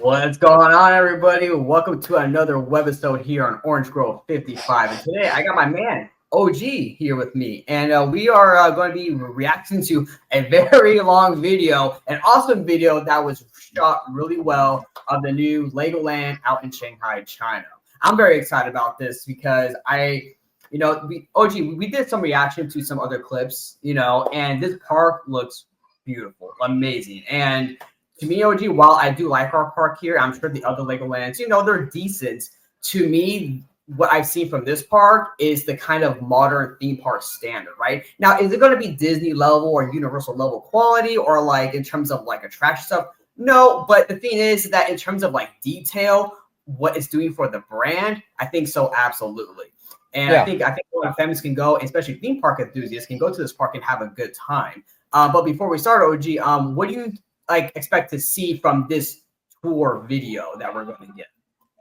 What's going on, everybody? Welcome to another webisode here on Orange Grove 55. And today I got my man, OG, here with me. And we are going to be reacting to a very long video, an awesome video that was shot really well of the new Legoland out in Shanghai, China. I'm very excited about this because we did some reaction to some other clips, and this park looks beautiful, amazing. And to me, OG, while I do like our park here, I'm sure the other Legolands, they're decent. To me, what I've seen from this park is the kind of modern theme park standard, right? Now, is it going to be Disney level or Universal level quality, or like in terms of like attraction stuff? No, but the thing is that in terms of like detail, what it's doing for the brand, I think so, absolutely. And I think a lot of families can go, especially theme park enthusiasts, can go to this park and have a good time. But before we start, OG, what do you expect to see from this tour video that we're going to get?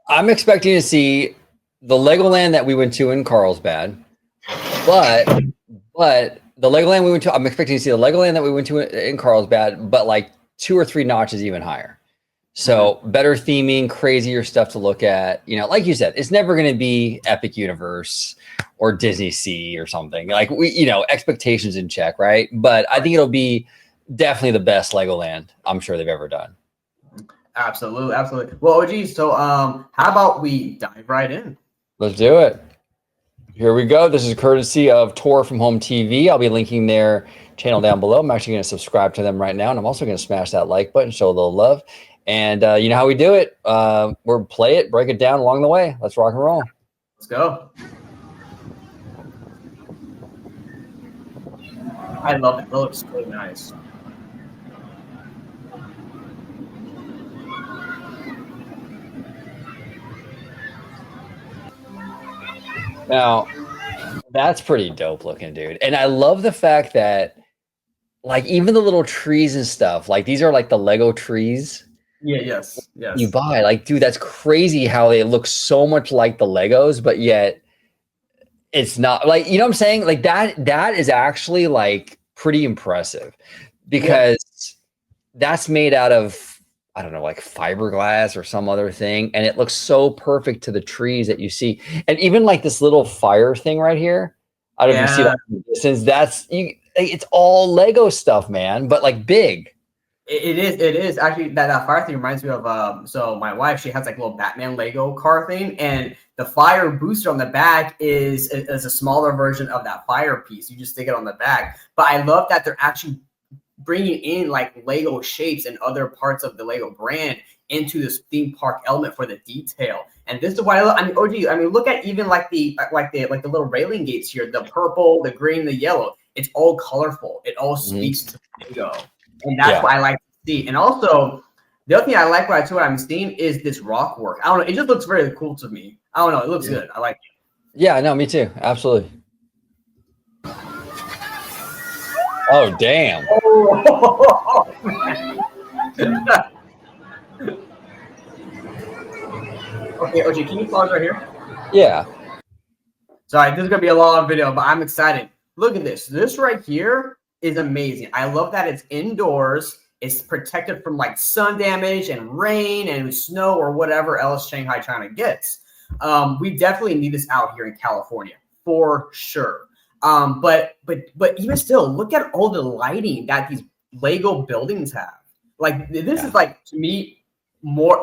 I'm expecting to see the Legoland that we went to in Carlsbad, but the Legoland we went to, I'm expecting to see the Legoland that we went to in Carlsbad, but like 2 or 3 notches even higher. So better theming, crazier stuff to look at. Like you said, it's never going to be Epic Universe or Disney Sea or something. Like expectations in check, right? But I think it'll be definitely the best Legoland I'm sure they've ever done. Absolutely. Well, OG, so how about we dive right in? Let's do it. Here we go. This is courtesy of Tour from Home TV. I'll be linking their channel down below. I'm actually going to subscribe to them right now, and I'm also going to smash that like button, show a little love. And you know how we do it. We'll play it, break it down along the way. Let's rock and roll. Let's go. I love it. It looks really nice. Now, that's pretty dope looking, dude. And I love the fact that, like, even the little trees and stuff, like, these are like the Lego trees. Yeah, yes. You buy, like, dude, that's crazy how they look so much like the Legos, but yet it's not. Like, you know what I'm saying? Like, that is actually, like, pretty impressive because that's made out of, I don't know, like fiberglass or some other thing. And it looks so perfect to the trees that you see. And even like this little fire thing right here. I don't know if you see that from the distance. It's all Lego stuff, man, but like big. It is. Actually, that fire thing reminds me of, so my wife, she has like a little Batman Lego car thing. And the fire booster on the back is a smaller version of that fire piece. You just stick it on the back. But I love that they're actually bringing in like Lego shapes and other parts of the Lego brand into this theme park element for the detail. And this is why I love. I mean, OG. I mean, look at even like the little railing gates here, the purple, the green, the yellow. It's all colorful. It all speaks to Lego, and that's what I like to see. And also, the other thing I like what I'm seeing is this rock work. I don't know. It just looks very cool to me. I don't know. It looks good. I like it. Yeah, no, me too. Absolutely. Oh, damn. Oh, okay, OG, can you pause right here? Yeah. Sorry, this is going to be a long video, but I'm excited. Look at this. This right here is amazing. I love that it's indoors. It's protected from like sun damage and rain and snow or whatever else Shanghai, China gets. We definitely need this out here in California for sure. But even still, look at all the lighting that these Lego buildings have. Like this is like, to me,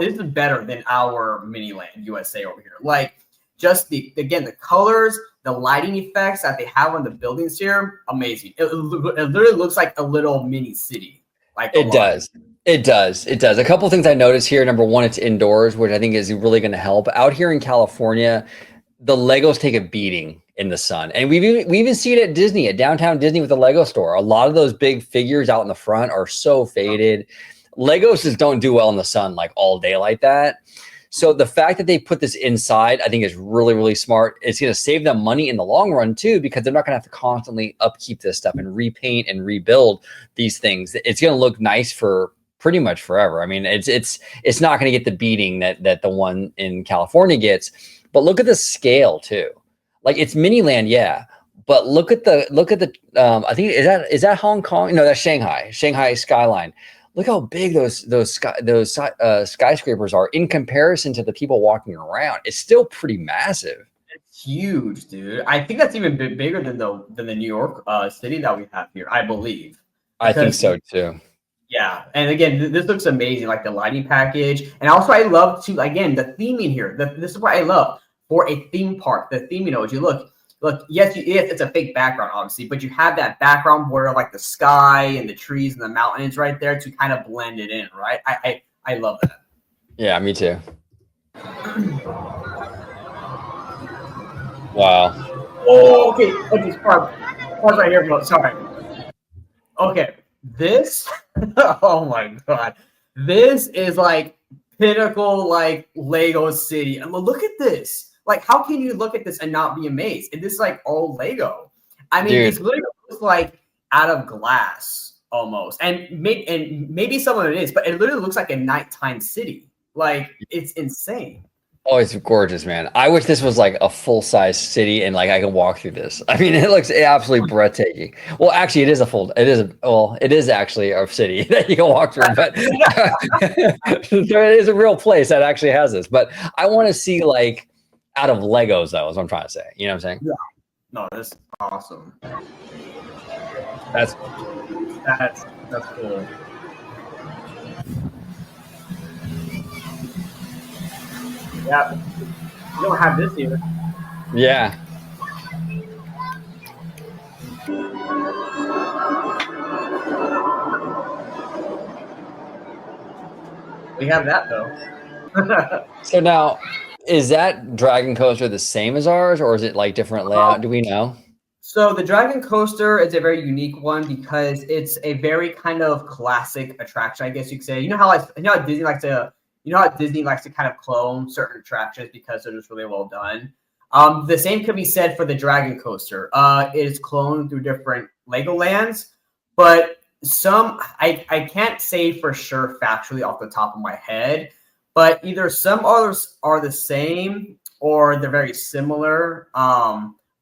this is better than our Miniland USA over here. Like just the colors, the lighting effects that they have on the buildings here, amazing. It literally looks like a little mini city. Like it does. It does. A couple of things I noticed here. Number one, it's indoors, which I think is really going to help. Out here in California, the Legos take a beating in the sun. And we even see it at Disney, at downtown Disney with the Lego store. A lot of those big figures out in the front are so faded. Legos just don't do well in the sun like all day like that. So the fact that they put this inside, I think is really, really smart. It's going to save them money in the long run too, because they're not going to have to constantly upkeep this stuff and repaint and rebuild these things. It's going to look nice for pretty much forever. I mean, it's not going to get the beating that the one in California gets, but look at the scale too. Like it's Miniland, yeah, but look at the I think is that Hong Kong? No, that's Shanghai skyline. look how big those skyscrapers are in comparison to the people walking around. It's still pretty massive. It's huge, dude. I think that's even bigger than the New York city that we have here, I believe. I think Because so too. yeah, and again, this looks amazing, like the lighting package, and also I love to again the theming here. This is what I love for a theme park. The theming, OG. Look. Yes, it's a fake background, obviously, but you have that background border, like the sky and the trees and the mountains right there to kind of blend it in, right? I love that. Yeah, me too. Wow. Oh, okay. Okay, pause right here, bro. Sorry. Okay, this. Oh my god, this is like pinnacle, like Lego City. And look at this. Like, how can you look at this and not be amazed? And this is like all Lego. I mean, Dude. these literally looks like out of glass almost, and maybe some of it is, but it literally looks like a nighttime city. Like, it's insane. Oh, it's gorgeous, man. I wish this was like a full-size city and like I can walk through this. I mean, it looks absolutely breathtaking. Well, actually, it is actually a city that you can walk through, but there is a real place that actually has this. But I want to see like out of Legos, though, is what I'm trying to say. You know what I'm saying? Yeah. No, this is awesome. That's cool. Yeah, you don't have this here. yeah. We have that though. So now, is that Dragon Coaster the same as ours, or is it like different layout? Do we know? So the Dragon Coaster is a very unique one because it's a very kind of classic attraction, I guess you could say. You know how Disney likes to kind of clone certain attractions because they're just really well done. The same could be said for the Dragon Coaster. It is cloned through different Legolands, but some I can't say for sure factually off the top of my head, but either some others are the same or they're very similar.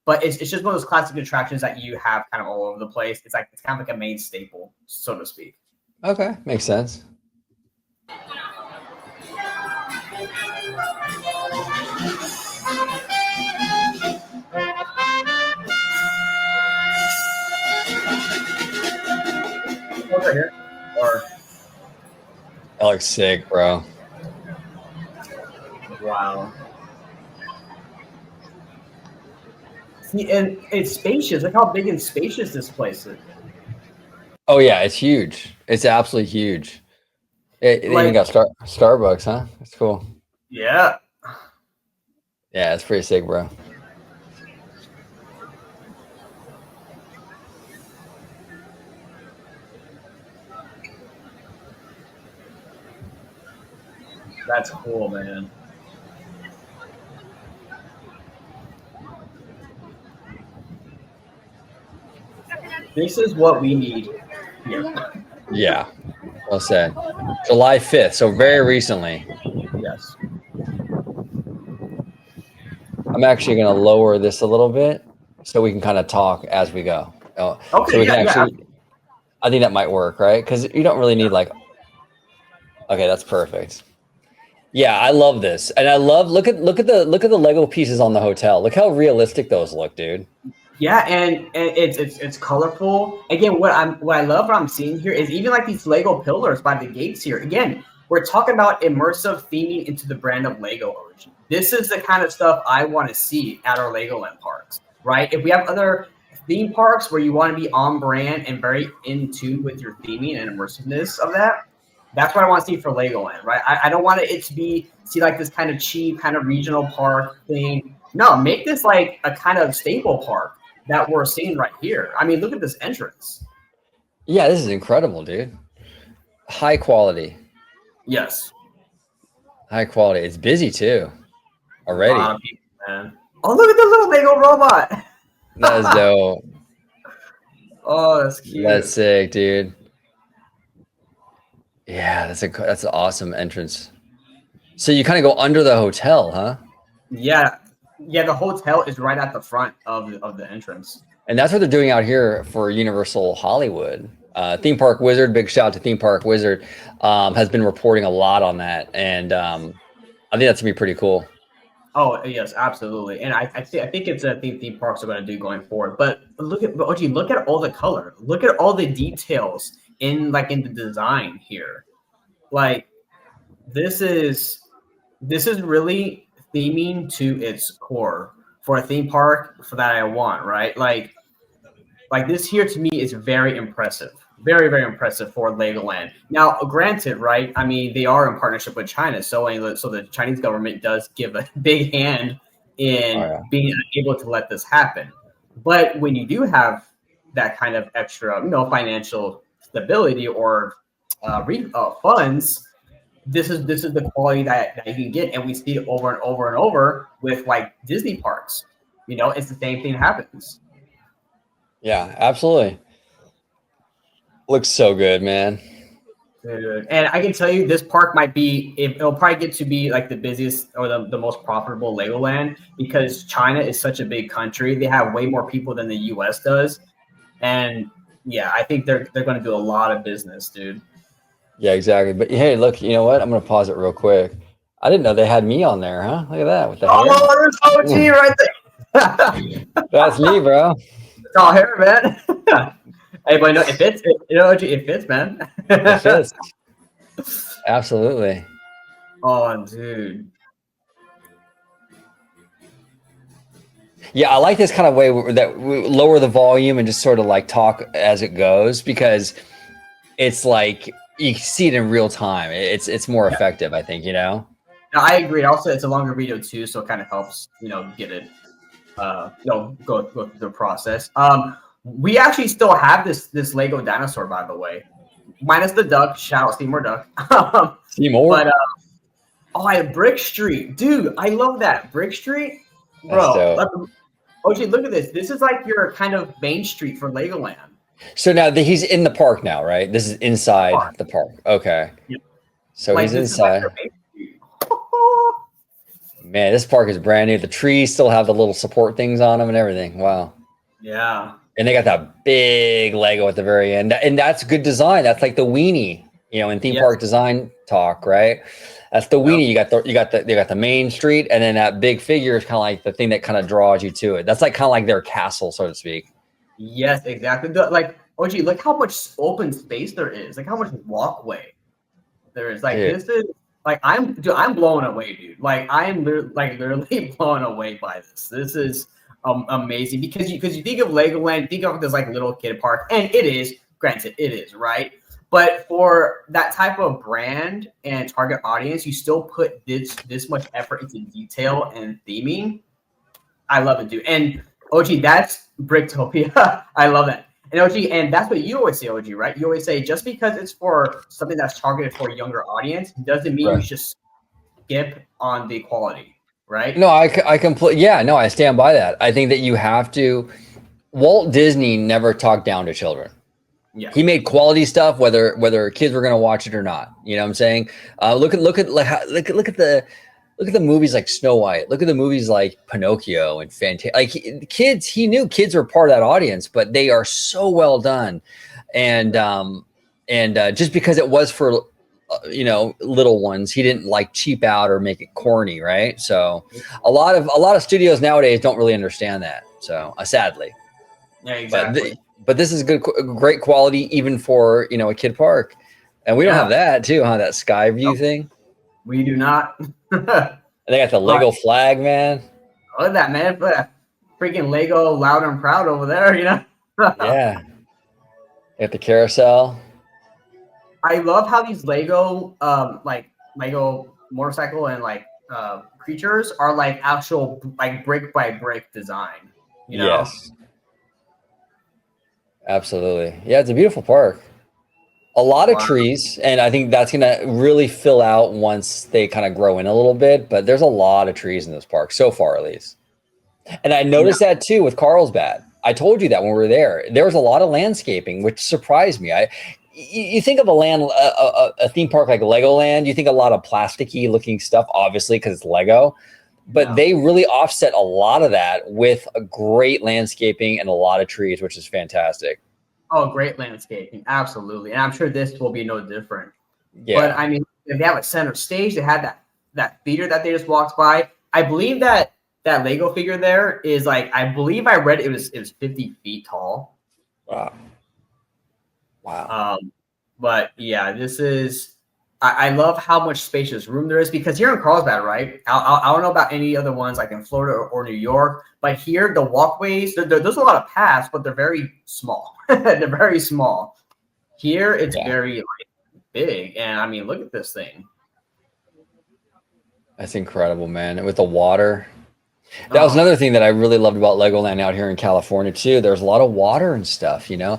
But it's just one of those classic attractions that you have kind of all over the place. It's kind of like a main staple, so to speak. Okay, makes sense. Over here, or That looks sick, bro. wow. See, and it's spacious. Look how big and spacious this place is. Oh yeah, it's huge. It's absolutely huge. It even got Starbucks, huh? That's cool. Yeah. Yeah, it's pretty sick, bro. That's cool, man. This is what we need here. Yeah, well said. July 5th, so very recently. Yes. I'm actually going to lower this a little bit so we can kind of talk as we go. Okay, so we can actually, I think that might work, right? Because you don't really need like, okay, that's perfect. Yeah, I love this, and I love look at the Lego pieces on the hotel. Look how realistic those look, dude. Yeah, and it's colorful. Again, what I love what I'm seeing here is even like these Lego pillars by the gates here. Again, we're talking about immersive theming into the brand of Lego origin. This is the kind of stuff I want to see at our Legoland parks, right? If we have other theme parks where you want to be on brand and very in tune with your theming and immersiveness of that, that's what I want to see for Legoland, right? I don't want it to be like this kind of cheap kind of regional park thing. No, make this like a kind of staple park that we're seeing right here. I mean, look at this entrance. Yeah, this is incredible, dude. High quality. Yes. High quality. It's busy too. Already. A lot of people, man. Oh, look at the little Lego robot. That is dope. Oh, that's cute. That's sick, dude. Yeah, that's an awesome entrance. So you kind of go under the hotel, huh? Yeah. Yeah, the hotel is right at the front of the entrance. And that's what they're doing out here for Universal Hollywood. Theme Park Wizard, big shout out to Theme Park Wizard, has been reporting a lot on that, and I think that's gonna be pretty cool. Oh yes, absolutely, and I think it's a theme parks are going to do going forward. But look at look at all the color, look at all the details in the design here. Like this is really theming to its core for a theme park for that I want, right? Like this here to me is very impressive. Very, very impressive for Legoland. Now, granted, right? I mean, they are in partnership with China, so the Chinese government does give a big hand in being able to let this happen. But when you do have that kind of extra, financial stability or funds, this is the quality that you can get, and we see it over and over and over with like Disney parks. It's the same thing happens. Yeah, absolutely. Looks so good, man. Dude. And I can tell you, this park might be, it'll probably get to be like the busiest or the most profitable Legoland because China is such a big country. They have way more people than the US does. And yeah, I think they're going to do a lot of business, dude. Yeah, exactly. But hey, look, you know what? I'm going to pause it real quick. I didn't know they had me on there, huh? Look at that with the hair. Oh, there's OG right there. That's me, bro. It's all hair, man. Hey, but it fits. It fits, man. It fits. Absolutely. Oh, dude. Yeah, I like this kind of way that we lower the volume and just sort of like talk as it goes because it's like you see it in real time. It's more effective, I think. No, I agree. Also, it's a longer video too, so it kind of helps get it go through the process. We actually still have this Lego dinosaur, by the way, minus the duck. Shout out Seymour Duck. Seymour. But I have Brick Street, dude. I love that Brick Street, bro. OG, look at this. This is like your kind of main street for Legoland. So now he's in the park now, right? This is inside the park. Okay. Yep. So he's inside. Man, this park is brand new. The trees still have the little support things on them and everything. Wow. Yeah. And they got that big Lego at the very end. And that's good design. That's like the weenie, in theme park design talk, right? That's the weenie. You got the main street, and then that big figure is kind of like the thing that kind of draws you to it. That's like kind of like their castle, so to speak. Yes, exactly. Like, OG, look how much open space there is. Like how much walkway there is. Like this is like I'm blown away, dude. Like I'm literally blown away by this. This is amazing because you think of Legoland, think of this like little kid park, and it is. Granted, it is right. But for that type of brand and target audience, you still put this much effort into detail and theming. I love it, dude. And OG, that's Bricktopia. I love that. And OG, and that's what you always say, OG, right? You always say just because it's for something that's targeted for a younger audience doesn't mean you just skip on the quality, right? No, I completely, no, I stand by that. I think that you have to. Walt Disney never talked down to children. Yeah. He made quality stuff, whether kids were going to watch it or not. You know what I'm saying? Look at the movies like Snow White. Look at the movies like Pinocchio and Fantasia. Like kids, he knew kids were part of that audience, but they are so well done. And just because it was for little ones, he didn't like cheap out or make it corny, right? So a lot of studios nowadays don't really understand that. So sadly. Yeah, exactly. But this is great quality even for a kid park, and we don't have that too, huh? That sky view thing. We do not. And they got the Lego flag, man. Look at that, man! Freaking Lego, loud and proud over there. Yeah. At the carousel. I love how these Lego, Lego motorcycle and creatures are like actual brick by brick design. Yes. Absolutely. Yeah, it's a beautiful park. A lot of trees, and I think that's going to really fill out once they kind of grow in a little bit, but there's a lot of trees in this park, so far at least. And I noticed that too with Carlsbad. I told you that when we were there. There was a lot of landscaping, which surprised me. You think of a theme park like Legoland, you think a lot of plasticky looking stuff, obviously, because it's Lego. But they really offset a lot of that with a great landscaping and a lot of trees, which is fantastic. Oh, great landscaping, absolutely, and I'm sure this will be no different. But Yeah. I mean, if they have a center stage, they had that theater that they just walked by. I believe that Lego figure there is like, I believe I read it was 50 feet tall. Wow. Wow. But yeah, this is. I love how much spacious room there is because here in Carlsbad, right? I don't know about any other ones like in Florida or New York, but here the walkways, there's a lot of paths, but they're very small. They're very small. Here it's Yeah. very like big, and I mean, look at this thing. That's incredible, man. With the water. That was another thing that I really loved about Legoland out here in California too. There's a lot of water and stuff, you know.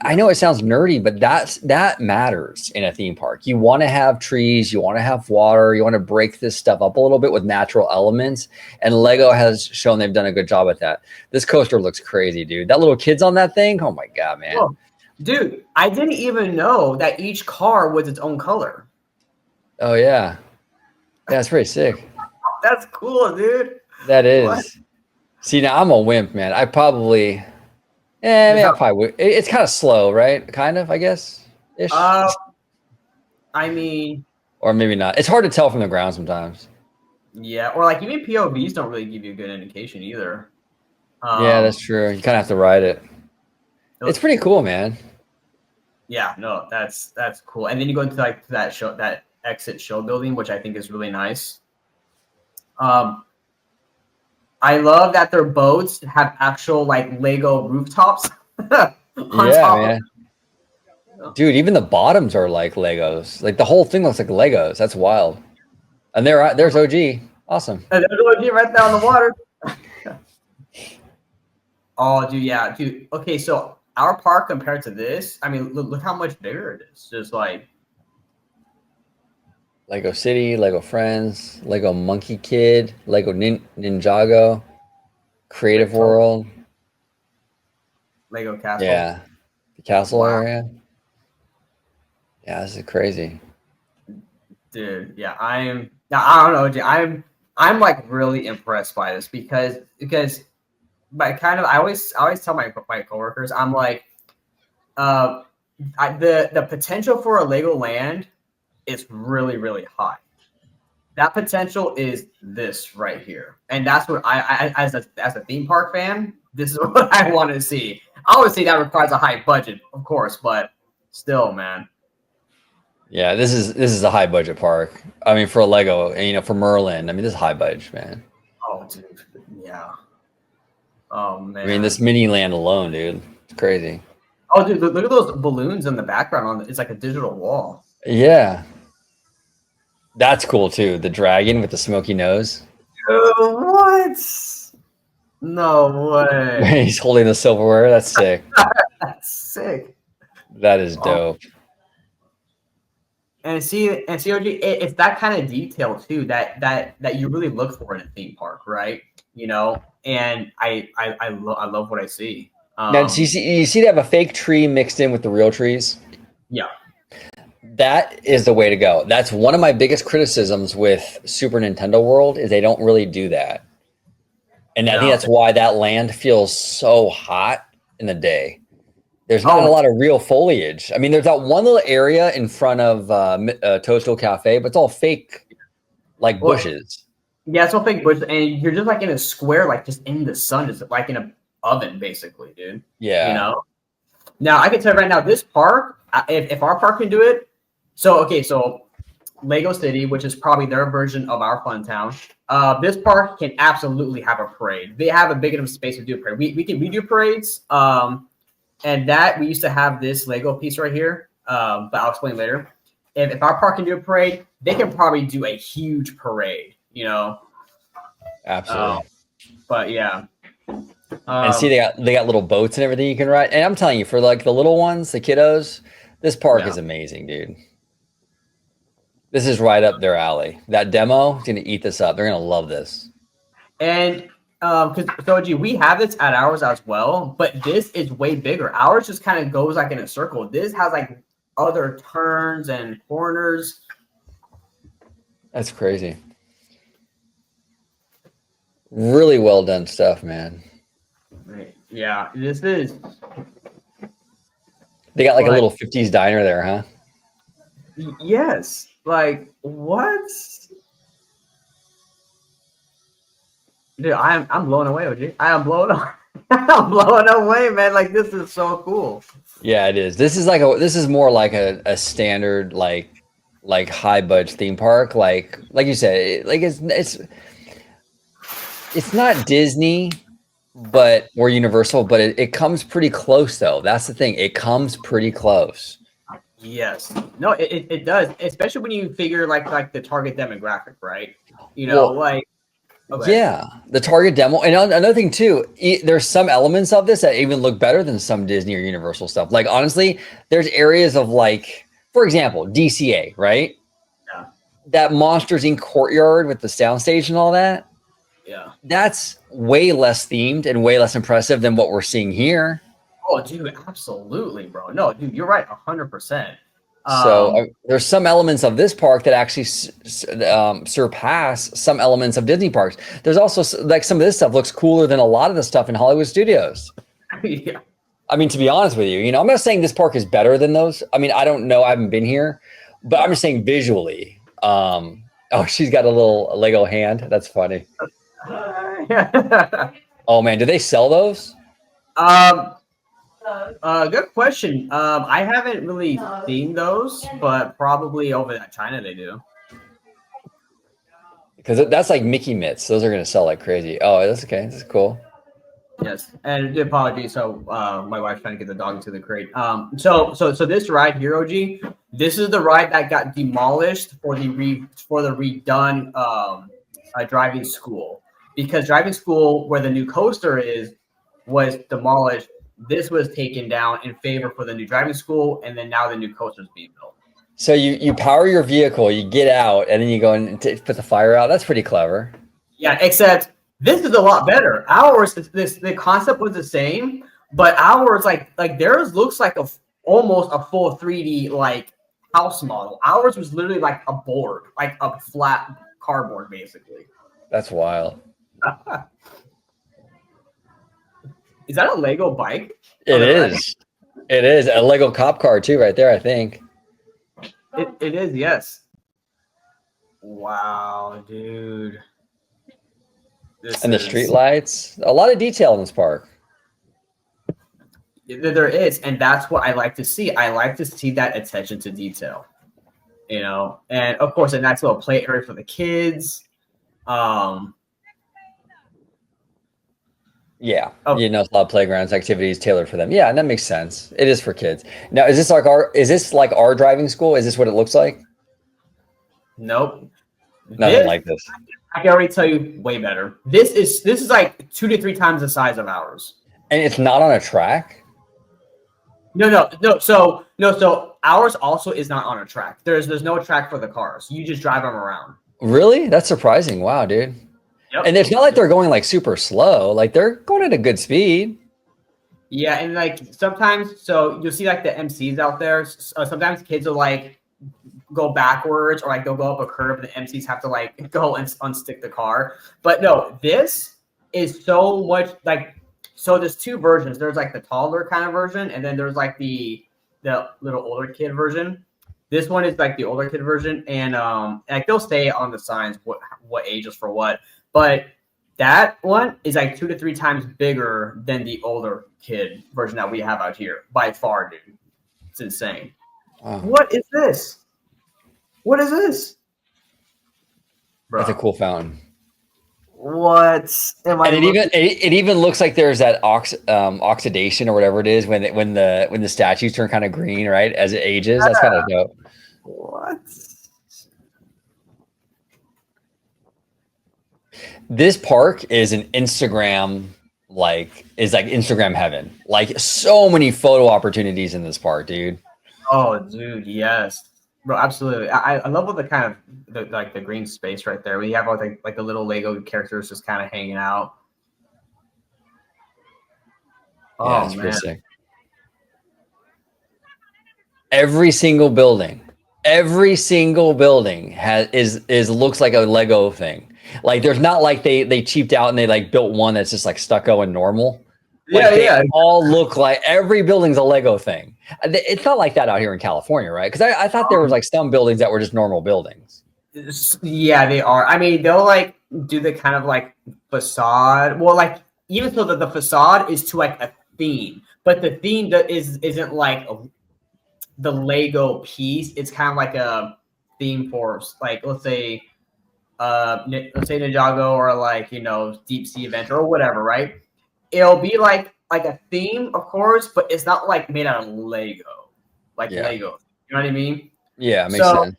I know it sounds nerdy, but that matters in a theme park. You want to have trees, you want to have water, you want to break this stuff up a little bit with natural elements. And Lego has shown they've done a good job at that. This coaster looks crazy, dude. That little kid's on that thing. Oh my God, man. Oh, dude, I didn't even know that each car was its own color. Oh yeah. Yeah, it's pretty sick. That's cool, dude. That is. What? See, now I'm a wimp, man. I probably maybe I probably would. It's kind of slow, right? Kind of, I guess. Ish. I mean, or maybe not. It's hard to tell from the ground sometimes. yeah, or like even POVs don't really give you a good indication either. Yeah, that's true. You kind of have to ride it. It's pretty cool, man. Yeah, no, that's cool. And then you go into like that exit show building, which I think is really nice. I love that their boats have actual like Lego rooftops. Yeah, man. Dude, even the bottoms are like Legos. Like the whole thing looks like Legos. That's wild. And there's OG. Awesome. And there's OG right there on the water. Oh, dude, yeah, dude. Okay, so our park compared to this, I mean, look how much bigger it is. Just like Lego City, Lego Friends, Lego Monkey Kid, Lego Ninjago, Creative World, Lego Castle. Yeah, the castle area. Yeah, this is crazy, dude. Yeah, I don't know, dude. I'm like really impressed by this because by kind of I always tell my coworkers, I'm like, the potential for a Legoland is really, really high. That potential is this right here, and that's what I as a theme park fan, this is what I want to see. Obviously, that requires a high budget, of course, but still, man. Yeah, this is a high budget park. I mean, for a Lego, and for Merlin, I mean, this is high budget, man. Oh, dude, yeah. Oh man. I mean, this Miniland alone, dude, it's crazy. Oh, dude, look at those balloons in the background. It's like a digital wall. Yeah. That's cool too. The dragon with the smoky nose. What? No way. He's holding the silverware. That's sick. That's sick. That is dope. And see, OG, it's that kind of detail too that you really look for in a theme park, right? And I love what I see. Now, you see they have a fake tree mixed in with the real trees? Yeah. That is the way to go. That's one of my biggest criticisms with Super Nintendo World is they don't really do that. And I think that's why that land feels so hot in the day. There's not a lot of real foliage. I mean, there's that one little area in front of Toadstool Cafe, but it's all fake, like bushes. Yeah, it's all fake bushes, and you're just like in a square, like just in the sun, just like in an oven, basically, dude. Yeah. Now, I can tell you right now, this park, if our park can do it, so Lego City, which is probably their version of our fun town, this park can absolutely have a parade. They have a big enough space to do a parade. We do parades, and that we used to have this Lego piece right here, but I'll explain later. If our park can do a parade, they can probably do a huge parade, Absolutely. But yeah. And see, they got little boats and everything you can ride. And I'm telling you, for like the little ones, the kiddos, this park is amazing, dude. This is right up their alley. That demo is going to eat this up. They're going to love this. And we have this at ours as well, but this is way bigger. Ours just kind of goes like in a circle. This has like other turns and corners. That's crazy. Really well done stuff, man. Right. Yeah, this is. They got like a Like, little 50s diner there, huh? yes. Like what? Dude, I'm blown away, OG. I am blown away. I'm blown away, man. Like this is so cool. Yeah, it is. This is more like a standard like high budget theme park. Like you said, like it's not Disney, but or Universal, but it comes pretty close though. That's the thing. It comes pretty close. Yes. No, it does, especially when you figure like the target demographic, right? You know, Well, like okay. yeah, the target demo, and another thing too, there's some elements of this that even look better than some Disney or Universal stuff. Like honestly, there's areas of like, for example, DCA, right? Yeah. That Monsters Inc. courtyard with the soundstage and all that. Yeah. That's way less themed and way less impressive than what we're seeing here. Oh, dude, absolutely, bro. No, dude, you're right, 100%. So there's some elements of this park that actually surpass some elements of Disney parks. There's also like some of this stuff looks cooler than a lot of the stuff in Hollywood studios. Yeah. I mean, to be honest with you, you know, I'm not saying this park is better than those. I mean, I don't know. I haven't been here, but I'm just saying visually. Oh, she's got a little Lego hand. That's funny. Oh man, do they sell those? Good question. I haven't really seen those, but probably over at China they do. Because that's like Mickey mitts. Those are going to sell like crazy. Oh, that's okay. That's cool. Yes, and apologies. So my wife's trying to get the dog into the crate. So this ride here, OG, this is the ride that got demolished for the redone driving school, because driving school where the new coaster is was demolished. This was taken down in favor for the new driving school, and then now the new coaster is being built. So you power your vehicle, you get out, and then you go and put the fire out. That's pretty clever. Yeah, except this is a lot better. Ours, the concept was the same, but ours like theirs looks like almost a full 3D like house model. Ours was literally like a board, like a flat cardboard, basically. That's wild. Is that a Lego bike? It is. It is a Lego cop car too, right there. I think. It is. Yes. Wow, dude. And the street lights. A lot of detail in this park. There is, and that's what I like to see. I like to see that attention to detail. You know, and of course, a nice little play area for the kids. Yeah, you know, a lot of playgrounds, activities tailored for them. Yeah, and that makes sense. It is for kids. Now, is this like our driving school? Is this what it looks like? Nope. Nothing like this. I can already tell you way better. This is like 2 to 3 times the size of ours. And it's not on a track? No. So ours also is not on a track. There's no track for the cars. You just drive them around. Really? That's surprising. Wow, dude. Yep. And it's not like they're going like super slow. Like they're going at a good speed. Yeah, and like sometimes, so you'll see like the MCs out there. Sometimes kids will like go backwards, or like they'll go up a curve, and the MCs have to like go and unstick the car. But no, this is so much like. So there's 2 versions. There's like the toddler kind of version, and then there's like the little older kid version. This one is like the older kid version, and like they'll say on the signs what age is for what. But that one is like 2 to 3 times bigger than the older kid version that we have out here by far, dude. It's insane. Wow. What is this? What is this? Bro. That's a cool fountain. What am I? And it even looks like there's that oxidation or whatever it is when the statues turn kind of green, right, as it ages. That's kind of dope. What? This park is an Instagram Instagram heaven. Like so many photo opportunities in this park, dude. Oh, dude, yes, bro, absolutely. I love all the kind of the green space right there. We have all like the little Lego characters just kind of hanging out. Yeah, it's pretty sick. Every single building looks like a Lego thing. Like there's not like they cheaped out and they like built one that's just like stucco and normal. Like they yeah. all look like every building's a Lego thing. It's not like that out here in California, right? Because I thought there was like some buildings that were just normal buildings. Yeah, they are. I mean, they'll like do the kind of like facade. Well, like even so that the facade is to like a theme, but the theme that isn't like the Lego piece. It's kind of like a theme for like let's say Ninjago or like Deep Sea Adventure or whatever, right? It'll be like a theme, of course, but it's not like made out of Lego, like Lego. You know what I mean? Yeah, makes sense.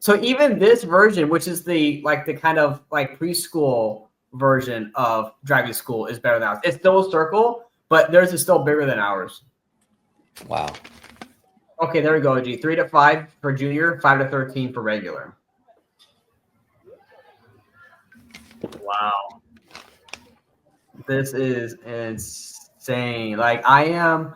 So even this version, which is the kind of like preschool version of Driving School, is better than ours. It's still a circle, but theirs is still bigger than ours. Wow. Okay, there we go, G. 3 to 5 for junior, 5 to 13 for regular. Wow. This is insane. Like, I am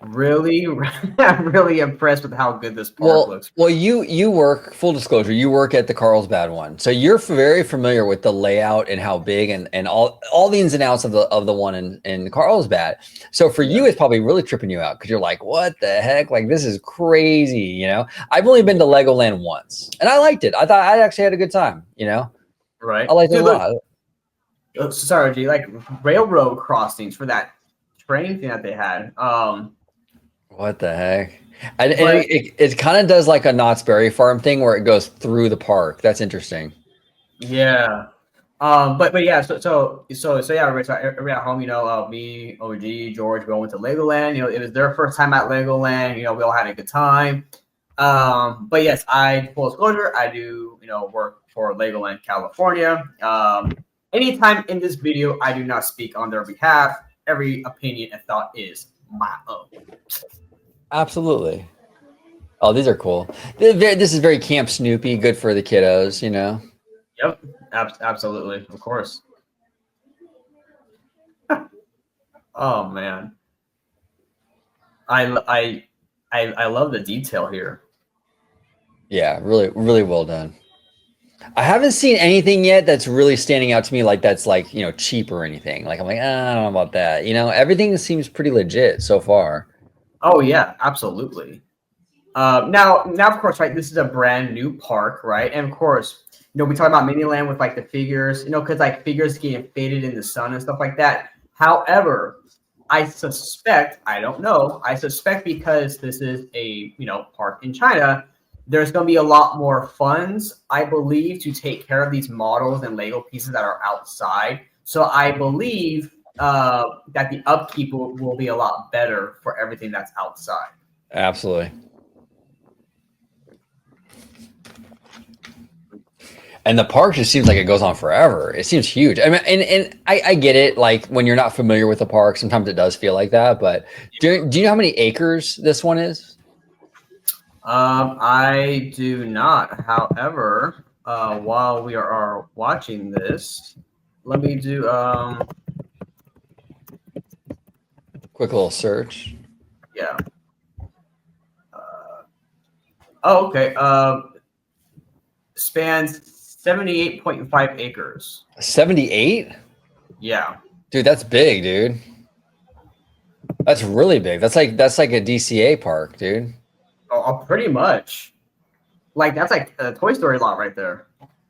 really, really impressed with how good this park looks. Well, you work, full disclosure, you work at the Carlsbad one. So you're very familiar with the layout and how big and all the ins and outs of the one in Carlsbad. So for you, it's probably really tripping you out because you're like, what the heck? Like, this is crazy, you know? I've only been to Legoland once and I liked it. I thought I actually had a good time, you know? Right. I liked it a lot. Sorry, G, like railroad crossings for that train thing that they had. What the heck? And it kind of does like a Knott's Berry Farm thing where it goes through the park. That's interesting. Yeah. But yeah, so yeah, everybody at home, me, OG, George, we all went to Legoland. It was their first time at Legoland. We all had a good time. But yes, full disclosure, I do, work for Legoland, California. Anytime in this video, I do not speak on their behalf. Every opinion and thought is my own. Absolutely. Oh, these are cool. This is very Camp Snoopy, good for the kiddos, Yep, absolutely, of course. Oh man, I love the detail here. Yeah, really, really well done. I haven't seen anything yet that's really standing out to me like that's like, cheap or anything. Like I'm like, I don't know about that. Everything seems pretty legit so far. Oh yeah, absolutely. Now of course, right, this is a brand new park, right? And of course, we talk about Miniland with like the figures, because like figures getting faded in the sun and stuff like that. However, I suspect because this is a park in China, there's going to be a lot more funds, I believe, to take care of these models and Lego pieces that are outside. So I believe that the upkeep will be a lot better for everything that's outside. Absolutely. And the park just seems like it goes on forever. It seems huge. I mean, and I get it. Like when you're not familiar with the park, sometimes it does feel like that. But do you know how many acres this one is? I do not. However, while we are watching this, let me do quick little search. Yeah. Oh, okay. Spans 78.5 acres. 78? Yeah. Dude, that's big, dude. That's really big. That's like a DCA park, dude. Oh, pretty much. Like that's like a Toy Story lot right there.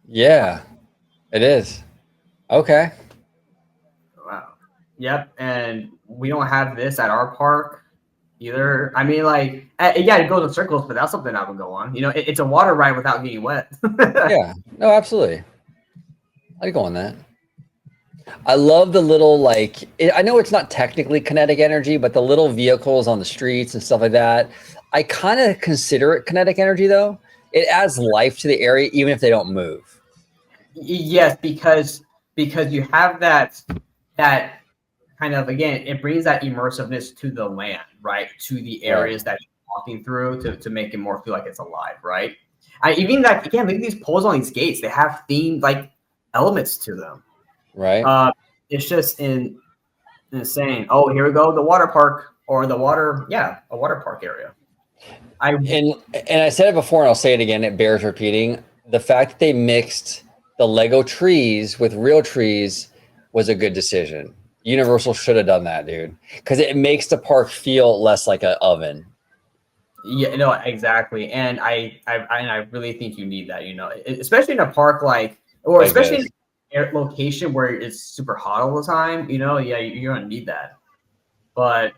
Yeah, it is. Okay. Wow. Yep. And we don't have this at our park either. I mean, like, yeah, it goes in circles, but that's something I would go on. It's a water ride without getting wet. Yeah. No, absolutely. I'd go on that. I love the little, I know it's not technically kinetic energy, but the little vehicles on the streets and stuff like that. I kind of consider it kinetic energy, though. It adds life to the area, even if they don't move. Yes, because you have that kind of, again, it brings that immersiveness to the land, right? To the areas that you're walking through to make it more feel like it's alive, right? Even that, again, look at these poles on these gates. They have themed elements to them. Right. It's just insane. Oh, here we go, the water park or a water park area. And I said it before and I'll say it again, it bears repeating. The fact that they mixed the Lego trees with real trees was a good decision. Universal should have done that, dude, because it makes the park feel less like an oven. Yeah, no, exactly. And I really think you need that, especially in a park or Like especially this. in a location where it's super hot all the time, yeah, you're gonna need that. But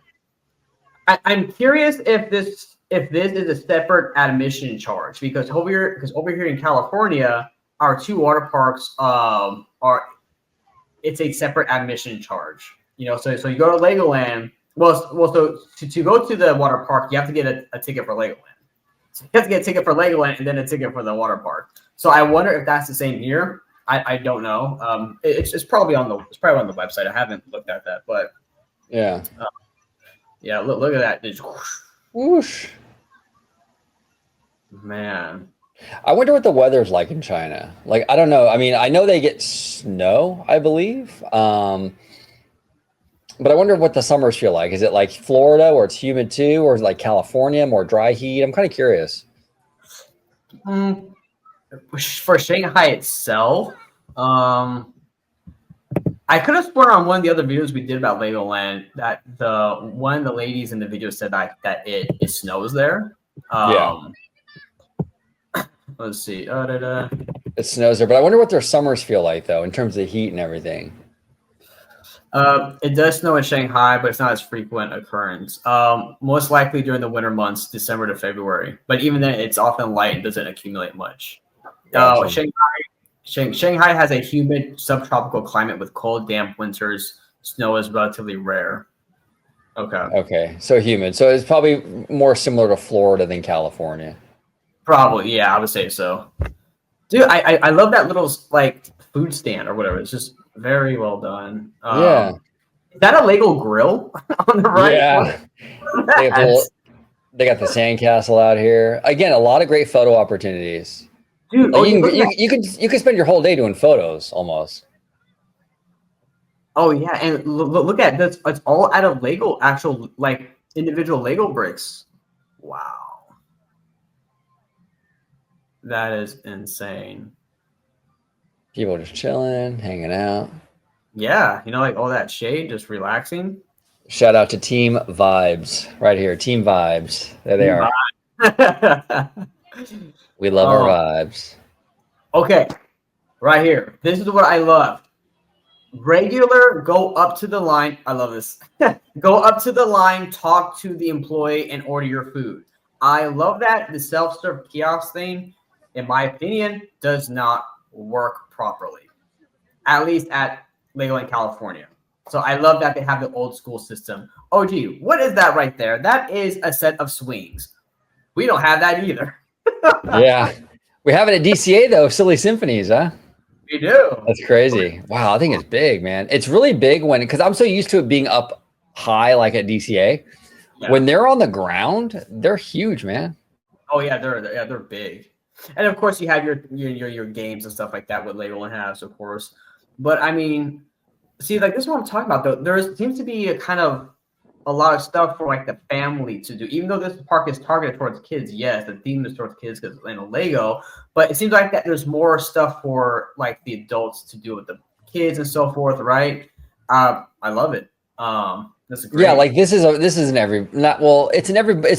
I'm curious if this is a separate admission charge because over here in California, our two water parks are it's a separate admission charge. So you go to Legoland. So to go to the water park, you have to get a ticket for Legoland. So you have to get a ticket for Legoland and then a ticket for the water park. So I wonder if that's the same here. I don't know. It's probably on the website. I haven't looked at that, but Yeah. yeah. Look at that. Just, Whoosh. man. I wonder what the weather's like in China. Like, I don't know. I mean, I know they get snow, I believe. But I wonder what the summers feel like. Is it like Florida where it's humid too, or is it like California, more dry heat? I'm kind of curious. For Shanghai itself, I could have sworn on one of the other videos we did about Legoland that one of the ladies in the video said that it snows there. Yeah. Let's see. It snows there, but I wonder what their summers feel like though, in terms of heat and everything. It does snow in Shanghai, but it's not as frequent occurrence. Most likely during the winter months, December to February. But even then, it's often light and doesn't accumulate much. Gotcha. Shanghai has a humid subtropical climate with cold, damp winters. Snow is relatively rare. Okay. Okay. So humid. So it's probably more similar to Florida than California. Probably, yeah, I would say so. Dude, I love that little like food stand or whatever. It's just very well done. Yeah. Is that a Lego grill on the right? Yeah. They got the sandcastle out here. Again, a lot of great photo opportunities. Dude, Like you could spend your whole day doing photos almost. Oh yeah, and look at this. It's all out of Lego, actual like individual Lego bricks. Wow. That is insane. People just chilling, hanging out. Yeah, like all that shade, just relaxing. Shout out to Team Vibes right here. Team Vibes. There they are. We love our vibes. Okay, right here. This is what I love. Regular, go up to the line. I love this. Go up to the line, talk to the employee, and order your food. I love that. The self-serve kiosk thing, in my opinion, does not work properly, at least at Legoland, California. So I love that they have the old school system. Oh, gee, what is that right there? That is a set of swings. We don't have that either. Yeah. We have it at DCA, though. Silly Symphonies, huh? We do. That's crazy. Wow, I think it's big, man. It's really big because I'm so used to it being up high like at DCA. Yeah. When they're on the ground, they're huge, man. Oh, yeah, they're big. And, of course, you have your games and stuff like that, what Legoland has, of course. But, I mean, see, like, this is what I'm talking about, though. There seems to be a lot of stuff for, like, the family to do. Even though this park is targeted towards kids, yes, the theme is towards kids because it's Lego. But it seems like that there's more stuff for, like, the adults to do with the kids and so forth, right? I love it. This is great. Yeah, like it's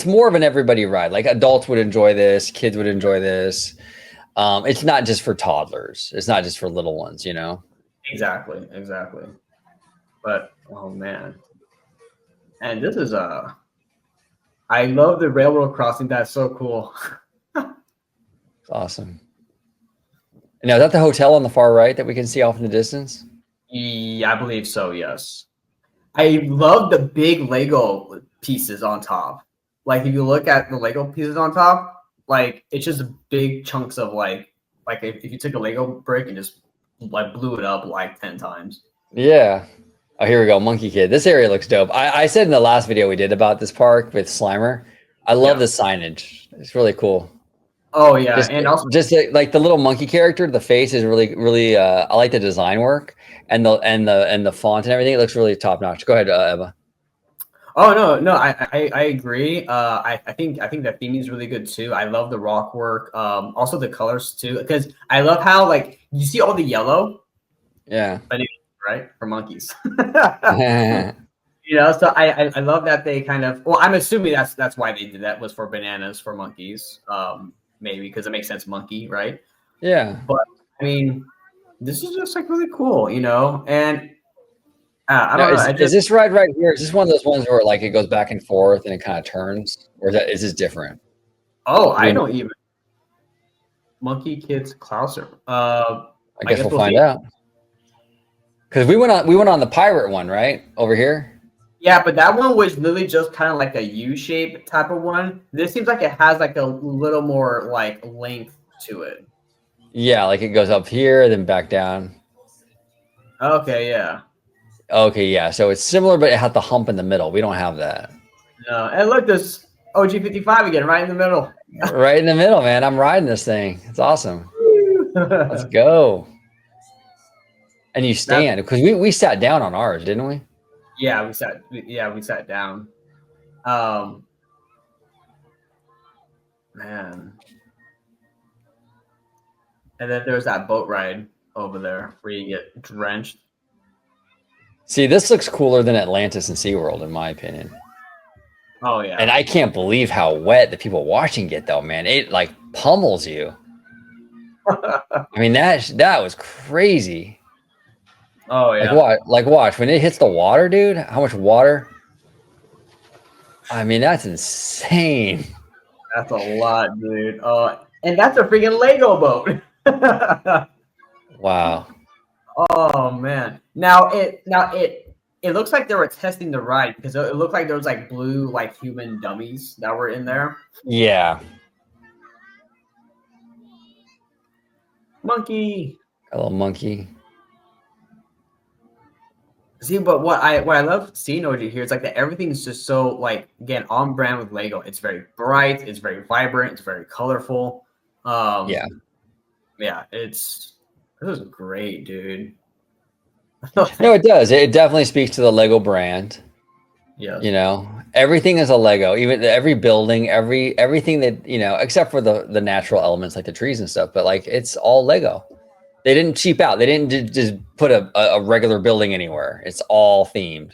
more of an everybody ride. Like adults would enjoy this, kids would enjoy this. It's not just for toddlers. It's not just for little ones, Exactly. But oh man. And this is I love the railroad crossing. That's so cool. It's awesome. Now, is that the hotel on the far right that we can see off in the distance? Yeah, I believe so, yes. I love the big Lego pieces on top. Like if you look at the Lego pieces on top, like it's just big chunks of like if you took a Lego brick and just like blew it up like 10 times. Yeah. Oh, here we go. Monkey Kid. This area looks dope. I said in the last video we did about this park with Slimer, I love the signage. It's really cool. Oh yeah. And also just like the little monkey character, the face is really I like the design work and the font and everything. It looks really top notch. Go ahead, Eva. Oh no, I agree. I think that theming is really good too. I love the rock work. Also the colors too, because I love how like you see all the yellow. Yeah. But right? For monkeys. So I love that they kind of. Well, I'm assuming that's why they did that was for bananas for monkeys. Maybe because it makes sense, monkey, right? Yeah. But I mean, this is just like really cool, and I Now, don't know. is this ride right here? Is this one of those ones where like it goes back and forth and it kind of turns, or is this different? Oh, Do we I know? don't even. Monkey Kids Clouser. I I guess guess we'll we'll find see. out. Because we went on the pirate one, right? Over here. Yeah, but that one was literally just kind of like a U-shape type of one. This seems like it has like a little more like length to it. Yeah, like it goes up here, then back down. Okay, yeah. Okay, yeah. So it's similar, but it had the hump in the middle. We don't have that. No, and look, this OG55 again, right in the middle. Right in the middle, man. I'm riding this thing. It's awesome. Let's go. And you That's stand because we sat down on ours, didn't we? yeah, we sat down. Um, man, and then there's that boat ride over there where you get drenched. See, this looks cooler than Atlantis and SeaWorld, in my opinion. Oh yeah, And I can't believe how wet the people watching get, though, man. It like pummels you. I mean, that was crazy. oh Like yeah. what? Like watch when it hits the water, dude. How much water? I mean, that's insane. That's a lot, dude. And that's a freaking Lego boat. Wow. Oh man. Now it looks like they were testing the ride because it looked like there was like blue like human dummies that were in there. Yeah. Monkey. A little monkey. See, but what I love seeing over here is like that everything is just so like again on brand with Lego. It's very bright, it's very vibrant, it's very colorful. Yeah. Yeah, this is great, dude. No, it does. It definitely speaks to the Lego brand. Yes. You know, everything is a Lego. Even every building, everything that except for the natural elements like the trees and stuff. But like, it's all Lego. They didn't cheap out. They didn't just put a regular building anywhere. It's all themed.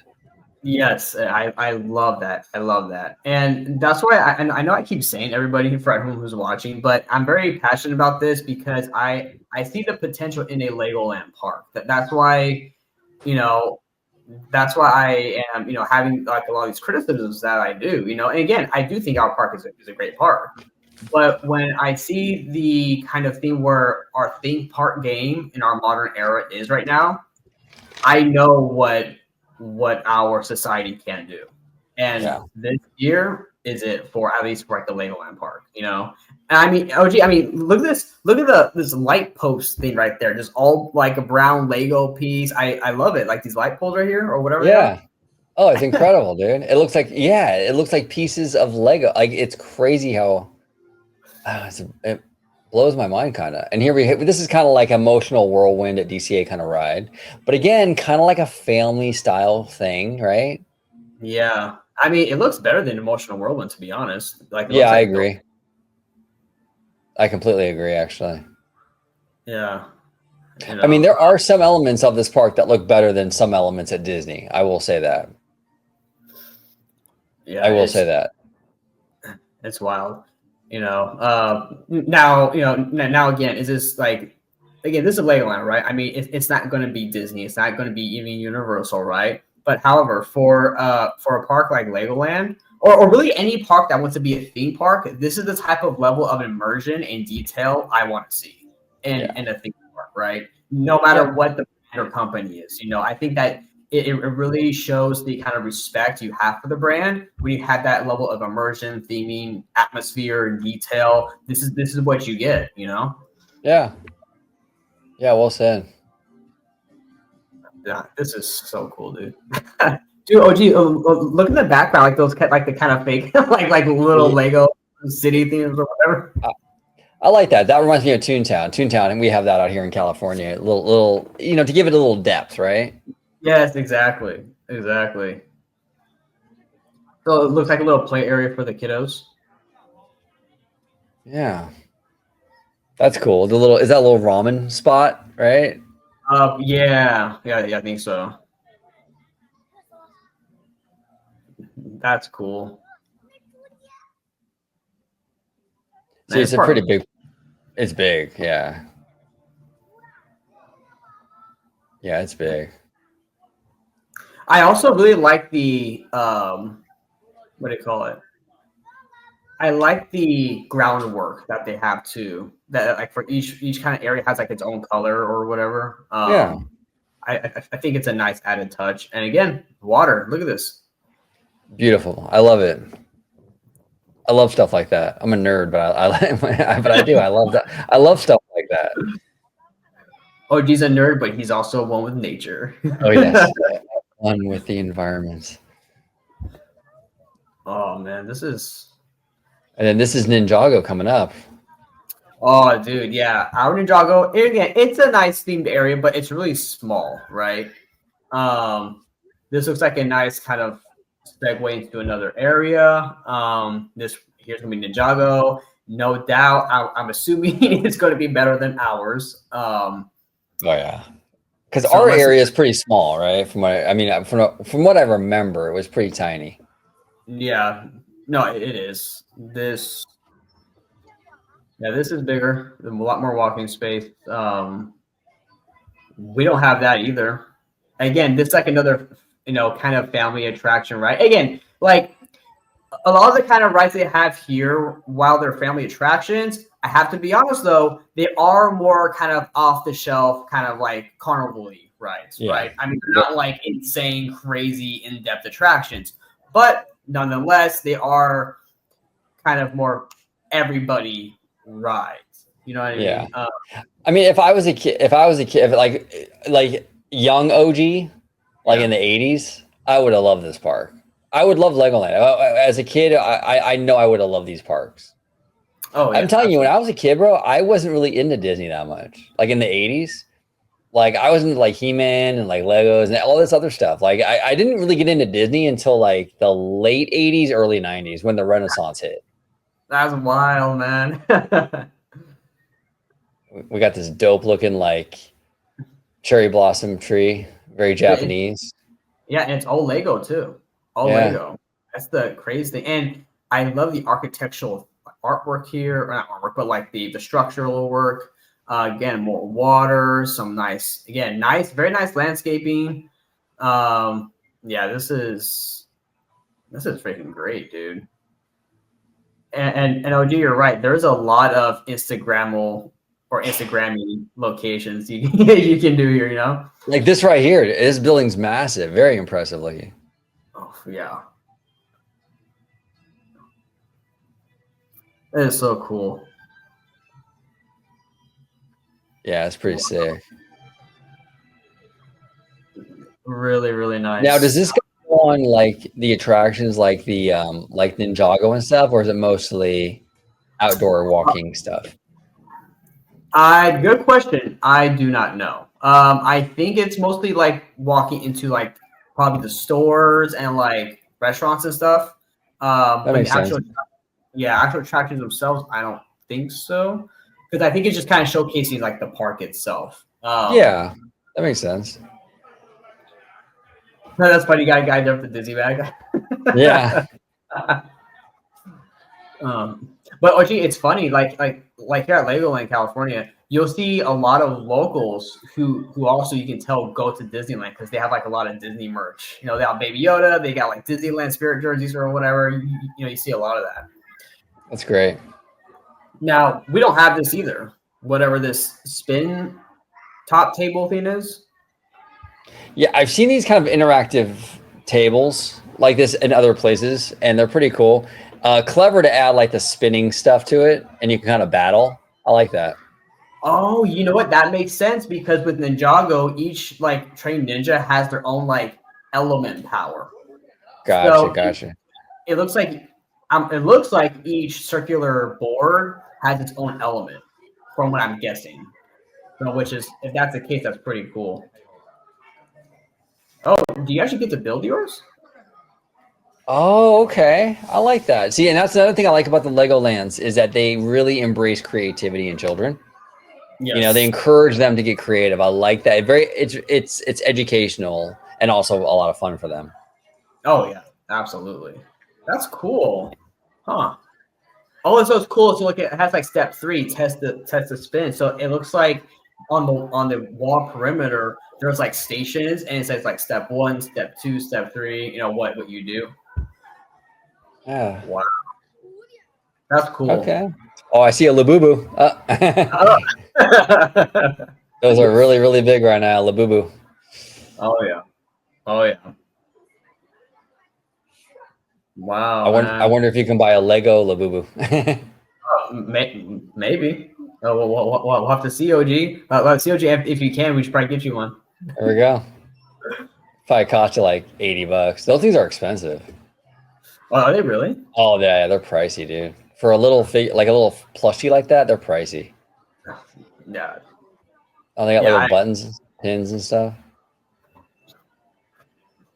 Yes, I love that. I love that, and that's why I know I keep saying everybody for everyone who's watching, but I'm very passionate about this because I see the potential in a Legoland park. That's why, you know, that's why I am having like a lot of these criticisms that I do. And again, I do think our park is a great park, but when I see the kind of thing where our theme park game in our modern era is right now, I know what our society can do. And this year is it for at least for like the Legoland park, And I mean, OG, look at this. Look at this light post thing right there. Just all like a brown Lego piece. I love it. Like these light poles right here or whatever. Yeah. Oh, it's incredible, dude. It looks like pieces of Lego. Like it's crazy how it blows my mind kind of. And here this is kind of like emotional whirlwind at DCA kind of ride. But again, kind of like a family style thing, right? Yeah. I mean, it looks better than Emotional Whirlwind, to be honest. Like, it Yeah, looks I like agree. I completely agree, actually. Yeah. I mean, there are some elements of this park that look better than some elements at Disney. I will say that. Yeah, I will say that. It's wild. Now again, is this like again, this is Legoland, right? I mean, it's not going to be Disney. It's not going to be even Universal, right? But however, for a park like Legoland, or really any park that wants to be a theme park, this is the type of level of immersion and detail I want to see in a theme park, right? No matter what the brand or company is, I think that it really shows the kind of respect you have for the brand when you have that level of immersion, theming, atmosphere, and detail. This is what you get, Yeah. Yeah, well said. Yeah, this is so cool, dude. Dude, OG, look at the background, like those, like the kind of fake, like little Lego city themes or whatever. I like that. That reminds me of Toontown, and we have that out here in California. Little, to give it a little depth, right? Yes, exactly. So it looks like a little play area for the kiddos. Yeah, that's cool. Is that a little ramen spot, right? Yeah, I think so. That's cool. See, Man, it's this a pretty part. big. It's big. Yeah. Yeah, it's big. I also really like the what do you call it? I like the groundwork that they have too. That like for each kind of area has like its own color or whatever. Yeah. I think it's a nice added touch. And again, water. Look at this. Beautiful. I love it. I love stuff like that. I'm a nerd, but but I do. I love that. I love stuff like that. Oh, he's a nerd, but he's also one with nature. Oh yes, one with the environment. Oh man, this is. And then this is Ninjago coming up. Oh, dude, yeah. Our Ninjago. Again, it's a nice themed area, but it's really small, right? This looks like a nice kind of segue into another area. This here's gonna be Ninjago. No doubt. I'm assuming it's going to be better than ours. Oh yeah, because So our let's. area is pretty small, right? From what I mean, from what I remember, it was pretty tiny. Yeah, no, it is. This is bigger. A lot more walking space. We don't have that either. Again, this is like another, kind of family attraction, right? Again, like a lot of the kind of rides they have here, while they're family attractions, I have to be honest though, they are more kind of off the shelf, kind of like carnival-y rides, Yeah. right? I mean, they're not like insane, crazy, in-depth attractions, but nonetheless, they are kind of more everybody rides. You know what I mean? Yeah. I mean, if I was a kid, like young OG, like in the 80s, I would have loved this park. I would love Legoland. As a kid, I know I would have loved these parks. Oh, yeah, I'm telling you, when I was a kid, bro, I wasn't really into Disney that much. Like in the 80s, like I was into like He-Man and like Legos and all this other stuff. Like I didn't really get into Disney until like the late 80s, early 90s when the Renaissance hit. That's wild, man. We got this dope looking like cherry blossom tree, very Japanese. Yeah, and it's all Lego too. All Yeah. Lego. That's the crazy thing. And I love the architectural artwork here, or not artwork, but like the structural work. Again, more water, some nice, very nice landscaping. Yeah, this is freaking great, dude. And OG, you're right. There's a lot of Instagrammable or Instagrammy locations you you can do here. Like this right here. This building's massive, very impressive looking. Oh yeah, it is so cool. Yeah, it's pretty sick. Really, really nice. Now, does this go on like the attractions like the like Ninjago and stuff, or is it mostly outdoor walking stuff? Good question. I do not know. I think it's mostly like walking into like probably the stores and like restaurants and stuff. That But makes the actual, sense. actual attractions themselves, I don't think so. Because I think it's just kind of showcasing like the park itself. Yeah, that makes sense. No, that's funny. You got a guy there with the Disney bag. Yeah. But actually, it's funny. Like here at Legoland, California, you'll see a lot of locals who also you can tell go to Disneyland because they have like a lot of Disney merch. They have Baby Yoda. They got like Disneyland spirit jerseys or whatever. You see a lot of that. That's great. Now we don't have this either. Whatever this spin top table thing is. Yeah, I've seen these kind of interactive tables like this in other places, and they're pretty cool. Clever to add like the spinning stuff to it, and you can kind of battle. I like that. Oh, you know what? That makes sense because with Ninjago, each like trained ninja has their own like element power. Gotcha, So gotcha. it looks like each circular board has its own element, from what I'm guessing. So, which is, if that's the case, that's pretty cool. Oh, do you actually get to build yours? Oh, okay. I like that. See, and that's another thing I like about the Legolands is that they really embrace creativity in children. You know, they Yes. encourage them to get creative. I like that. It's educational and also a lot of fun for them. Oh yeah, absolutely. That's cool. Huh. Oh, so it's cool. So look, it has like step 3, test the spin. So it looks like on the wall perimeter, there's like stations, and it says like step 1, step 2, step 3. You know what you do. Yeah. Wow, that's cool. Okay. Oh, I see a Labubu. Oh, Those are really, really big right now, Labubu. oh yeah. Oh yeah. I Wow, wonder. I man. wonder if you can buy a Lego Labubu. There Maybe. We'll have to see, OG. COG, if you can, we should probably get you one. we go. Probably cost you like $80. Those things are expensive. Oh, are they really? Oh yeah, they're pricey, dude. For a little like a little plushie like that, they're pricey. Yeah. Oh, they got Yeah. little buttons, pins, and stuff.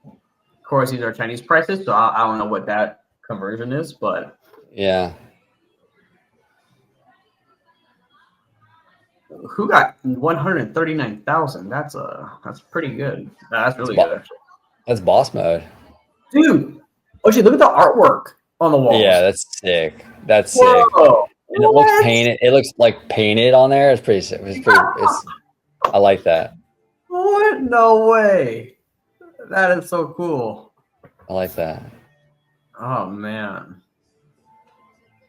Of course, these are Chinese prices, so I don't know what that conversion is, but Yeah. who got 139,000? That's pretty good. That's really good, actually. That's boss mode. Dude, OG, look at the artwork on the Yeah, walls. that's sick. That's sick. Whoa! And it looks What? painted. It looks like painted on there. It's pretty sick. It's I like that. What? No way! That is so cool. I like that. Oh man.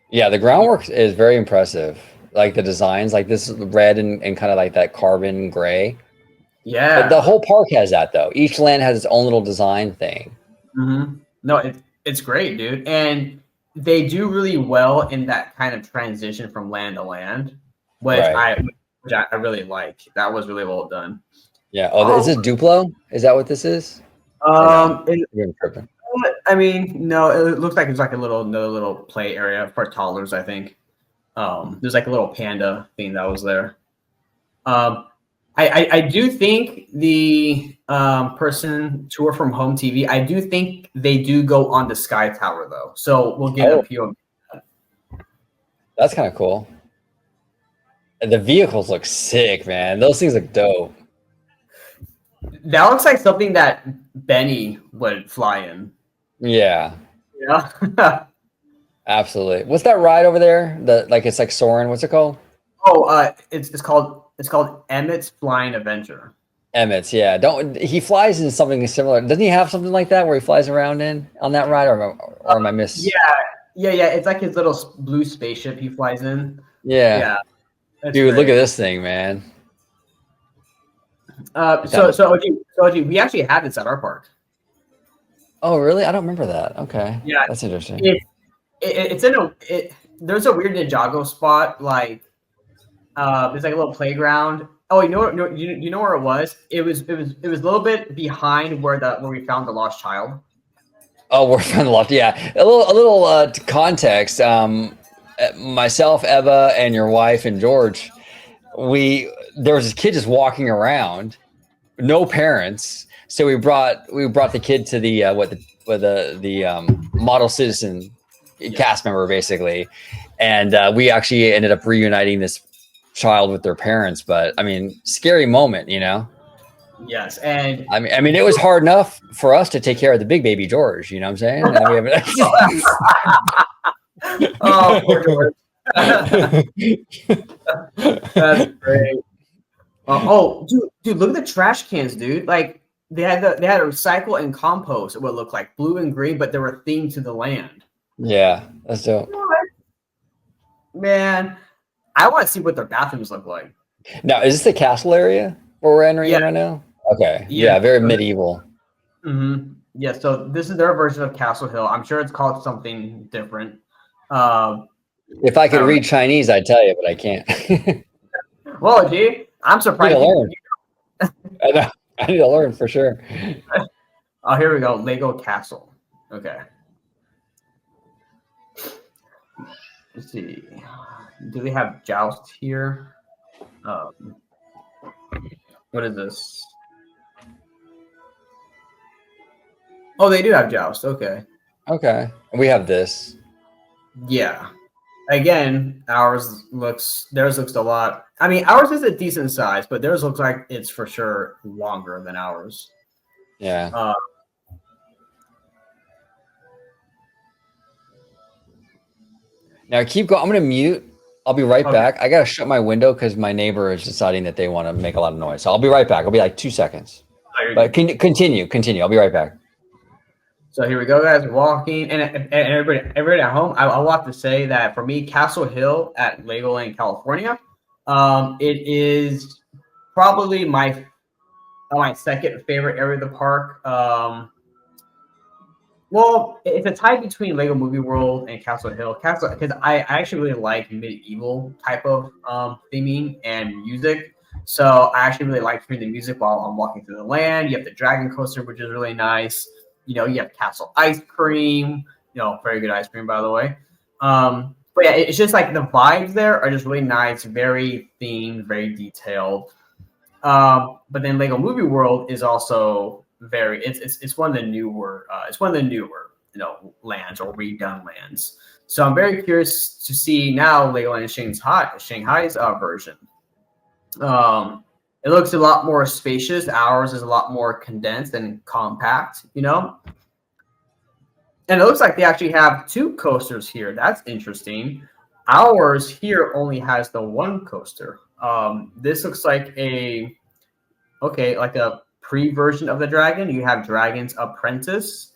Yeah, the groundwork is very impressive. Like the designs, like this red and kind of like that carbon gray. But the Yeah. whole park has that though. Each land has its own little design thing. No, it's great, dude, and they do really well in that kind of transition from land to land, which Right. I really like. That was really well done. Yeah. Oh, is this Duplo? Is that what this is? Or no? You're tripping. I mean, no, it looks like it's like another little play area for toddlers, I think. There's like a little panda thing that was there. I do think the person tour from home TV, I do think they do go on the Sky Tower though. So we'll get a POV. That's kind of cool. And the vehicles look sick, man. Those things look dope. That looks like something that Benny would fly in. Yeah. Yeah. Absolutely. What's that ride over there? It's like soaring. What's it called? Oh, it's called Emmett's Flying Adventure. Emmett's, yeah. Don't he flies in something similar? Doesn't he have something like that where he flies around in on that ride, or am I miss? Yeah. It's like his little blue spaceship he flies in. Yeah. Dude, great. look at this thing, man. So OG, we actually had this at our park. Oh, really? I don't remember that. Okay. Yeah, That's interesting. It's in there's a weird Ninjago spot, like it's like a little playground. Oh, you know what? No, you know where it was? It was a little bit behind where we found the lost child. Oh, we're from the loft. Yeah, a little context. Myself, Ebba, and your wife and George, there was this kid just walking around, no parents. So we brought the kid to the model citizen cast member basically, and we actually ended up reuniting this child with their parents. But I mean, scary moment, you know. Yes, and I mean, it was hard enough for us to take care of the big baby George. You know what I'm saying? Oh, poor George. That's great. Dude, look at the trash cans, dude. Like they had a recycle and compost. It would look like blue and green, but they were themed to the land. Yeah, that's dope. Man, I want to see what their bathrooms look like. Now, is this the castle area where we're entering in right now? Okay. Yeah, very medieval. Mm-hmm. Yeah, so this is their version of Castle Hill. I'm sure it's called something different. If I could read Chinese, I'd tell you, but I can't. Well, gee, I'm surprised. I need to learn. I need to learn for sure. Oh, here we go. Lego Castle. Okay. Let's see. Do they have Joust here? What is this? Oh, they do have Joust. Okay. Okay. We have this. Yeah. Again, theirs looks a lot. I mean, ours is a decent size, but theirs looks like it's for sure longer than ours. Yeah. Now keep going. I'm gonna mute. I'll be right back. I gotta shut my window because my neighbor is deciding that they want to make a lot of noise. So I'll be right back. I'll be like 2 seconds. But continue. I'll be right back. So here we go, guys. We're walking, and everybody at home. I'll have to say that for me, Castle Hill at Legoland, California, it is probably my second favorite area of the park. Well, it's a tie between Lego Movie World and Castle Hill. Because I actually really like medieval type of theming and music. So I actually really like hearing the music while I'm walking through the land. You have the Dragon Coaster, which is really nice. You know, you have Castle Ice Cream. You know, very good ice cream, by the way. But yeah, it's just like the vibes there are just really nice, very themed, very detailed. But then Lego Movie World is also very it's one of the newer lands or redone lands. So I'm very curious to see now Legoland Shanghai's version. It looks a lot more spacious. Ours is a lot more condensed and compact, you know. And it looks like they actually have 2 coasters here. That's interesting. Ours here only has the 1 coaster. This looks like a pre-version of the dragon. You have Dragon's Apprentice,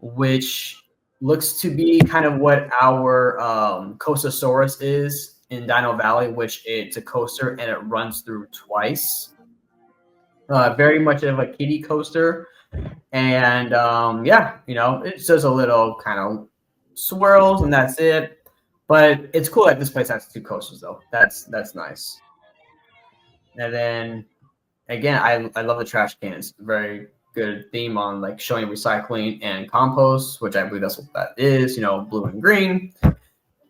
which looks to be kind of what our Coastosaurus is in Dino Valley, which it's a coaster and it runs through twice. Very much of a kiddie coaster. And yeah, you know, it's just a little kind of swirls and that's it. But it's cool that this place has 2 coasters though. That's nice. And then again, I love the trash cans. Very good theme on like showing recycling and compost, which I believe that's what that is, you know, blue and green.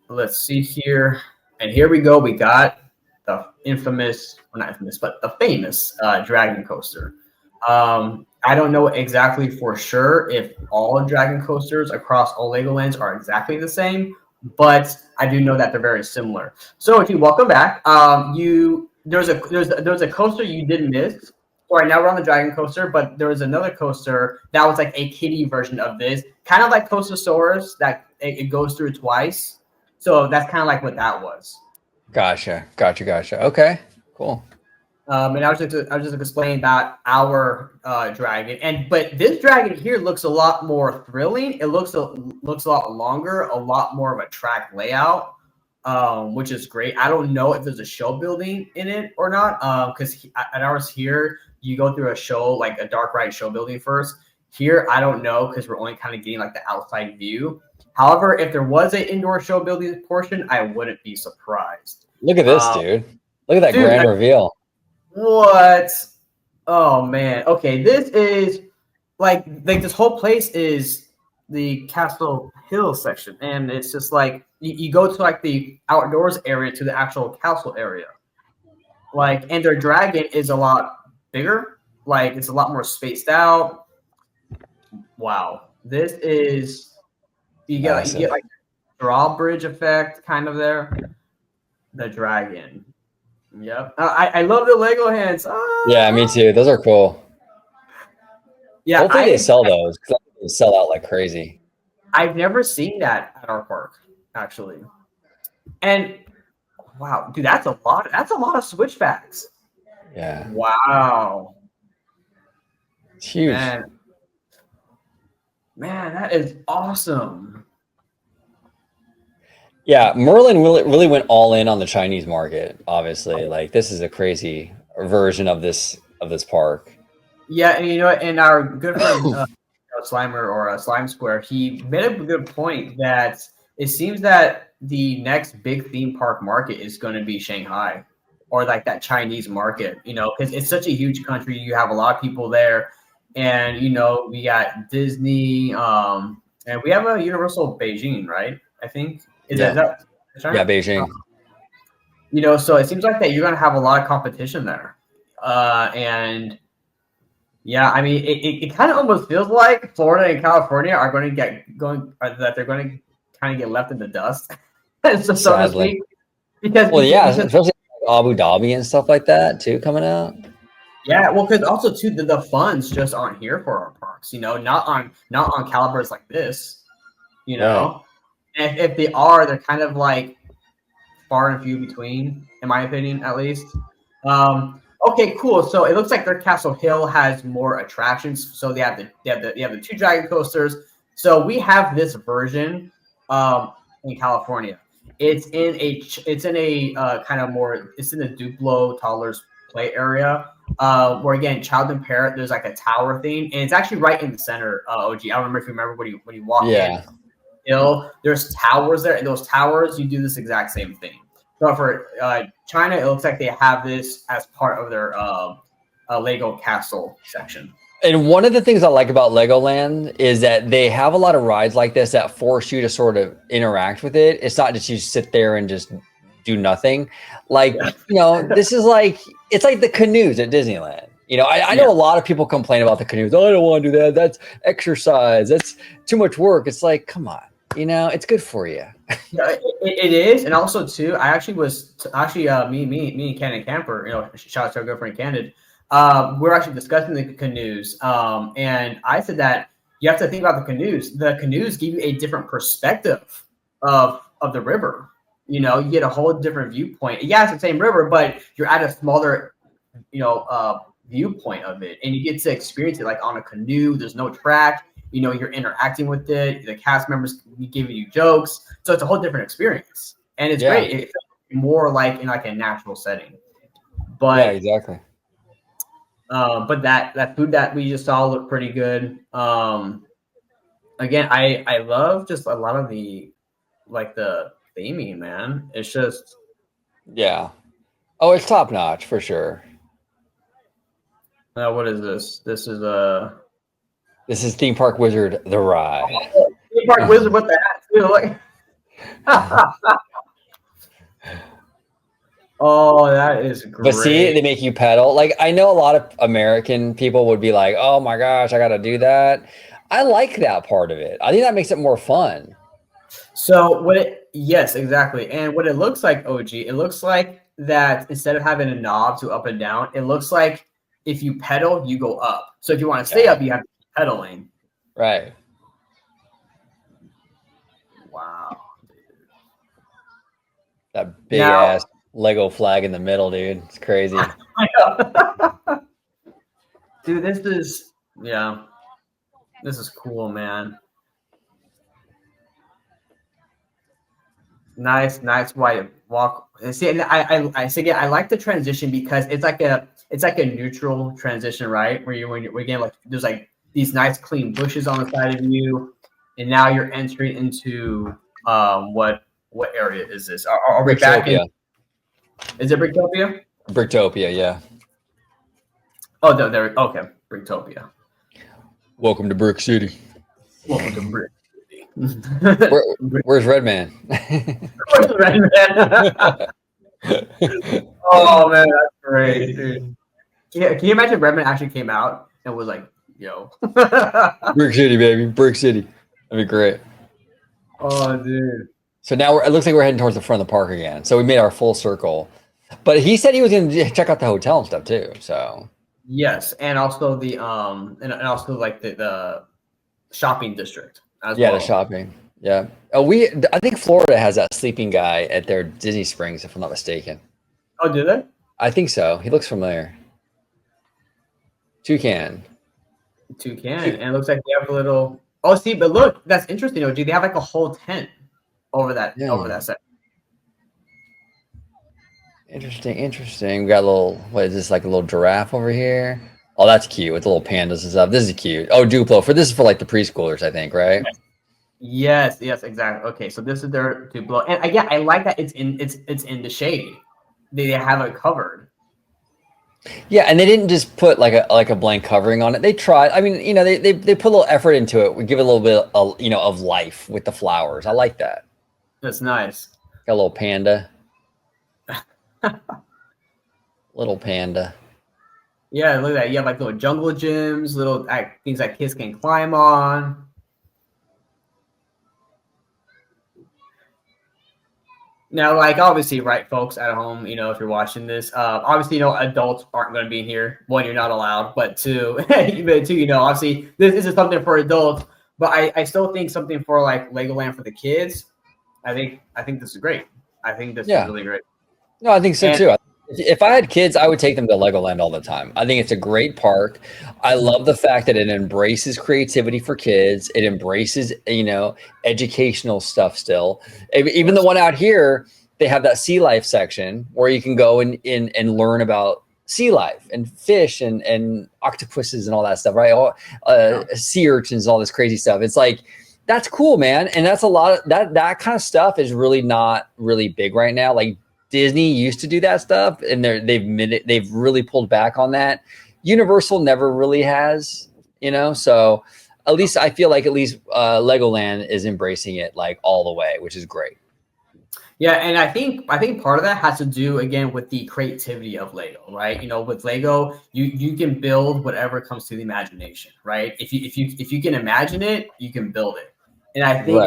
Let's see here. And here we go. We got the the famous Dragon Coaster. I don't know exactly for sure if all Dragon Coasters across all Legolands are exactly the same, but I do know that they're very similar. So, if you welcome back, there's a coaster you did miss. So right now we're on the Dragon Coaster, but there was another coaster that was like a kiddie version of this, kind of like Coastosaurus that it goes through twice. So that's kind of like what that was. Gotcha. Okay, cool. And I was just explaining about our dragon, but this dragon here looks a lot more thrilling. It looks a lot longer, a lot more of a track layout, which is great. I don't know if there's a show building in it or not, because at ours here you go through a show like a dark ride show building first. Here I don't know because we're only kind of getting like the outside view. However, if there was an indoor show building portion, I wouldn't be surprised. Look at this, dude. Look at that grand reveal. What? Oh man. Okay, this is like this whole place is the Castle Hill section, and it's just like you go to like the outdoors area to the actual castle area. Like, and their dragon is a lot bigger. Like, it's a lot more spaced out. Wow, this is you get like drawbridge effect kind of there. The dragon. Yep. I love the Lego hands. Ah! Yeah, me too. Those are cool. Yeah. Hopefully they sell those because they sell out like crazy. I've never seen that at our park, actually. And wow, dude, that's a lot. That's a lot of switchbacks. Yeah. Wow. It's huge. Man, that is awesome. Yeah, Merlin really went all in on the Chinese market. Obviously, like this is a crazy version of this park. Yeah, and you know, and our good friend Slimer or Slime Square, he made a good point that it seems that the next big theme park market is going to be Shanghai, or like that Chinese market. You know, because it's such a huge country, you have a lot of people there, and you know, we got Disney, and we have a Universal Beijing, right? I think. Is that yeah, Beijing. You know, so it seems like that you're going to have a lot of competition there. And yeah, I mean, it kind of almost feels like Florida and California are going to that they're going to kind of get left in the dust. so to Sadly. speak. Because Well, yeah, because especially Abu Dhabi and stuff like that too coming out. yeah, well, because also too the funds just aren't here for our parks. Not on calibers like this. Right. And if they are, they're kind of like far and few between, in my opinion, at least. Okay, cool. So it looks like their Castle Hill has more attractions. So they have the two dragon coasters. So we have this version in California. It's in a kind of more. It's in the Duplo toddlers play area. Where again, child and parent. There's like a tower thing, and it's actually right in the center. OG. I don't remember if you remember when you walk in. Yeah. There's towers there, and those towers you do this exact same thing. But for China, it looks like they have this as part of their Lego castle section. And one of the things I like about Legoland is that they have a lot of rides like this that force you to sort of interact with it. It's not just you sit there and just do nothing. Like, this is like, it's like the canoes at Disneyland. I know a lot of people complain about the canoes. Oh, I don't want to do that. That's exercise. That's too much work. It's like, come on, it's good for you. Yeah, it is, and also too, I actually was me and Ken and Camper, shout out to our good friend Candid. We're actually discussing the canoes, and I said that you have to think about the canoes. The canoes give you a different perspective of the river. You get a whole different viewpoint. Yeah, it's the same river, but you're at a smaller, viewpoint of it, and you get to experience it like on a canoe. There's no track. You're interacting with it. The cast members giving you jokes, so it's a whole different experience, and it's great. It's more like in like a natural setting. But yeah, exactly. But that food that we just saw looked pretty good. Again, I love just a lot of the theming, man. It's just it's top notch for sure. What is this? This is Theme Park Wizard the ride. Theme Park Wizard with the hat too. Like, oh, that is great. But see, they make you pedal. Like, I know a lot of American people would be like, "Oh my gosh, I got to do that." I like that part of it. I think that makes it more fun. So yes, exactly. And what it looks like, OG, it looks like that instead of having a knob to up and down, it looks like if you pedal, you go up. So if you want to stay up, you have to keep pedaling. Right. Wow. That big ass Lego flag in the middle, dude. It's crazy. Dude, this is cool, man. Nice white walk. And see, and I like the transition because it's like a neutral transition, right? Where when you're again, like there's like these nice clean bushes on the side of you, and now you're entering into what area is this? Are we back in? Is it Bricktopia? Bricktopia, yeah. Oh, no, there. Okay, Bricktopia. Welcome to Brick City. Welcome to Brick. Where's Redman? Where's Redman? Oh man, that's great, dude. Can you imagine if Redman actually came out and was like, "Yo, Brick City, baby, Brick City"? That'd be great. Oh, dude. So now it looks like we're heading towards the front of the park again. So we made our full circle. But he said he was going to check out the hotel and stuff too. So yes, and also the and also like the shopping district as well. The shopping. Yeah. Oh, I think Florida has that sleeping guy at their Disney Springs, if I'm not mistaken. Oh, do they? I think so. He looks familiar. Toucan. And it looks like they have a little. Oh, see, but look, that's interesting. OG, they have like a whole tent over that set. Interesting. We got a little. What is this? Like a little giraffe over here. Oh, that's cute with the little pandas and stuff. This is cute. Oh, Duplo. This is for like the preschoolers, I think, right? Yes, exactly. Okay, so this is their Duplo, and yeah, I like that it's in the shade. They have it covered. Yeah, and they didn't just put like a blank covering on it. They tried. I mean, they put a little effort into it. We give it a little bit of life with the flowers. I like that. That's nice. Got a little panda. Little panda. Yeah, look at that. You have like little jungle gyms, little things that kids can climb on. Now, like obviously, right, folks at home, if you're watching this, obviously, adults aren't going to be in here. One, you're not allowed, but two, obviously, this is something for adults. But I still think something for like Legoland for the kids. I think this is great. I think this is really great. No, I think so And too. If I had kids, I would take them to Legoland all the time. I think it's a great park. I love the fact that it embraces creativity for kids. It embraces, educational stuff still. Even the one out here, they have that sea life section where you can go and learn about sea life and fish and octopuses and all that stuff, right? All sea urchins, all this crazy stuff. It's like, that's cool, man. And that's a lot of that kind of stuff is really not really big right now. Like Disney used to do that stuff, and they've really pulled back on that. Universal never really has, So at least I feel like Legoland is embracing it like all the way, which is great. Yeah, and I think part of that has to do again with the creativity of Lego, right? With Lego, you can build whatever comes to the imagination, right? If you can imagine it, you can build it. And I think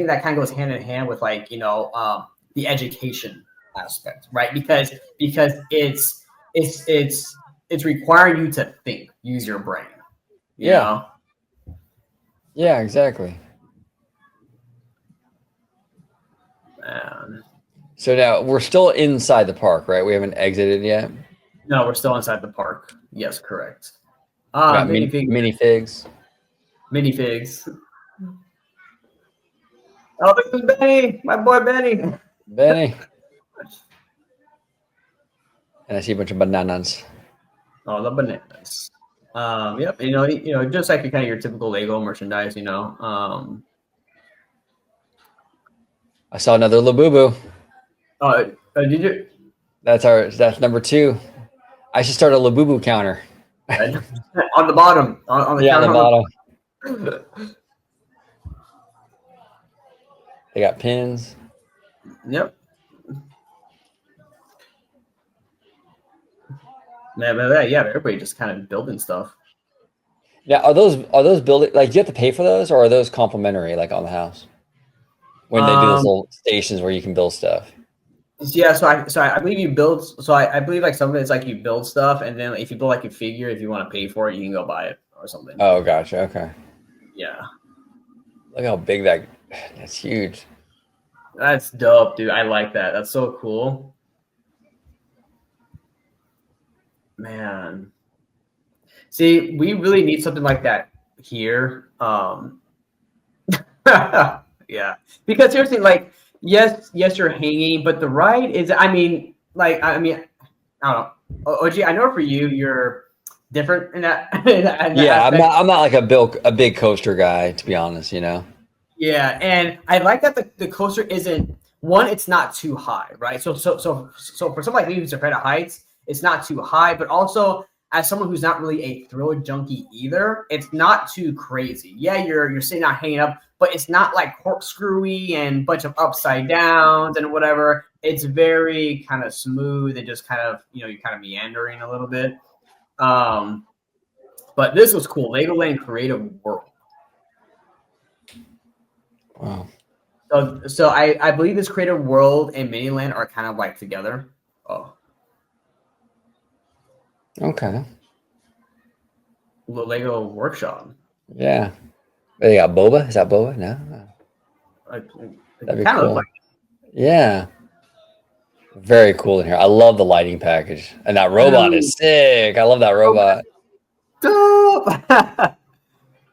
that kind of goes hand in hand with like the education aspect, right? Because it's requiring you to think, use your brain. You know? Yeah, exactly. So now we're still inside the park, right? We haven't exited yet. No, we're still inside the park. Yes, correct. Minifigs. Minifigs. Oh, this is Benny, my boy Benny. Benny. And I see a bunch of bananas. Oh, the bananas. Yep. Just like kind of your typical Lego merchandise. I saw another Labubu. Did you? That's number 2. I should start a Labubu counter. On the bottom. On the counter. On the bottom. They got pins. Yep. Yeah, everybody just kind of building stuff. Now, are those building, like, do you have to pay for those, or are those complimentary, like on the house? When they do those little stations where you can build stuff. Yeah, so I believe you build. So I believe like some of it's like you build stuff, and then if you build like a figure, if you want to pay for it, you can go buy it or something. Oh, gotcha. Okay. Yeah. Look how big that's huge. That's dope, dude. I like that. That's so cool. Man. See, we really need something like that here. Yeah. Because seriously, like, yes, you're hanging, but the ride is, I don't know. OG, I know for you, you're different in that. Yeah, I'm not like a big coaster guy, to be honest, Yeah, and I like that the coaster isn't one, it's not too high, right? So for someone like me who's afraid of heights, it's not too high, but also as someone who's not really a thrill junkie either, it's not too crazy. Yeah, you're sitting out hanging up, but it's not like corkscrewy and bunch of upside downs and whatever. It's very kind of smooth and just kind of, you're kind of meandering a little bit. But this was cool. Legoland Creative World. Wow. So I believe this Creative World and Miniland are kind of like together. Oh. Okay. Lego Workshop. Yeah. They got boba. Is that boba? No. That'd be cool. Like yeah. Very cool in here. I love the lighting package, and that robot is sick. I love that robot. Dope.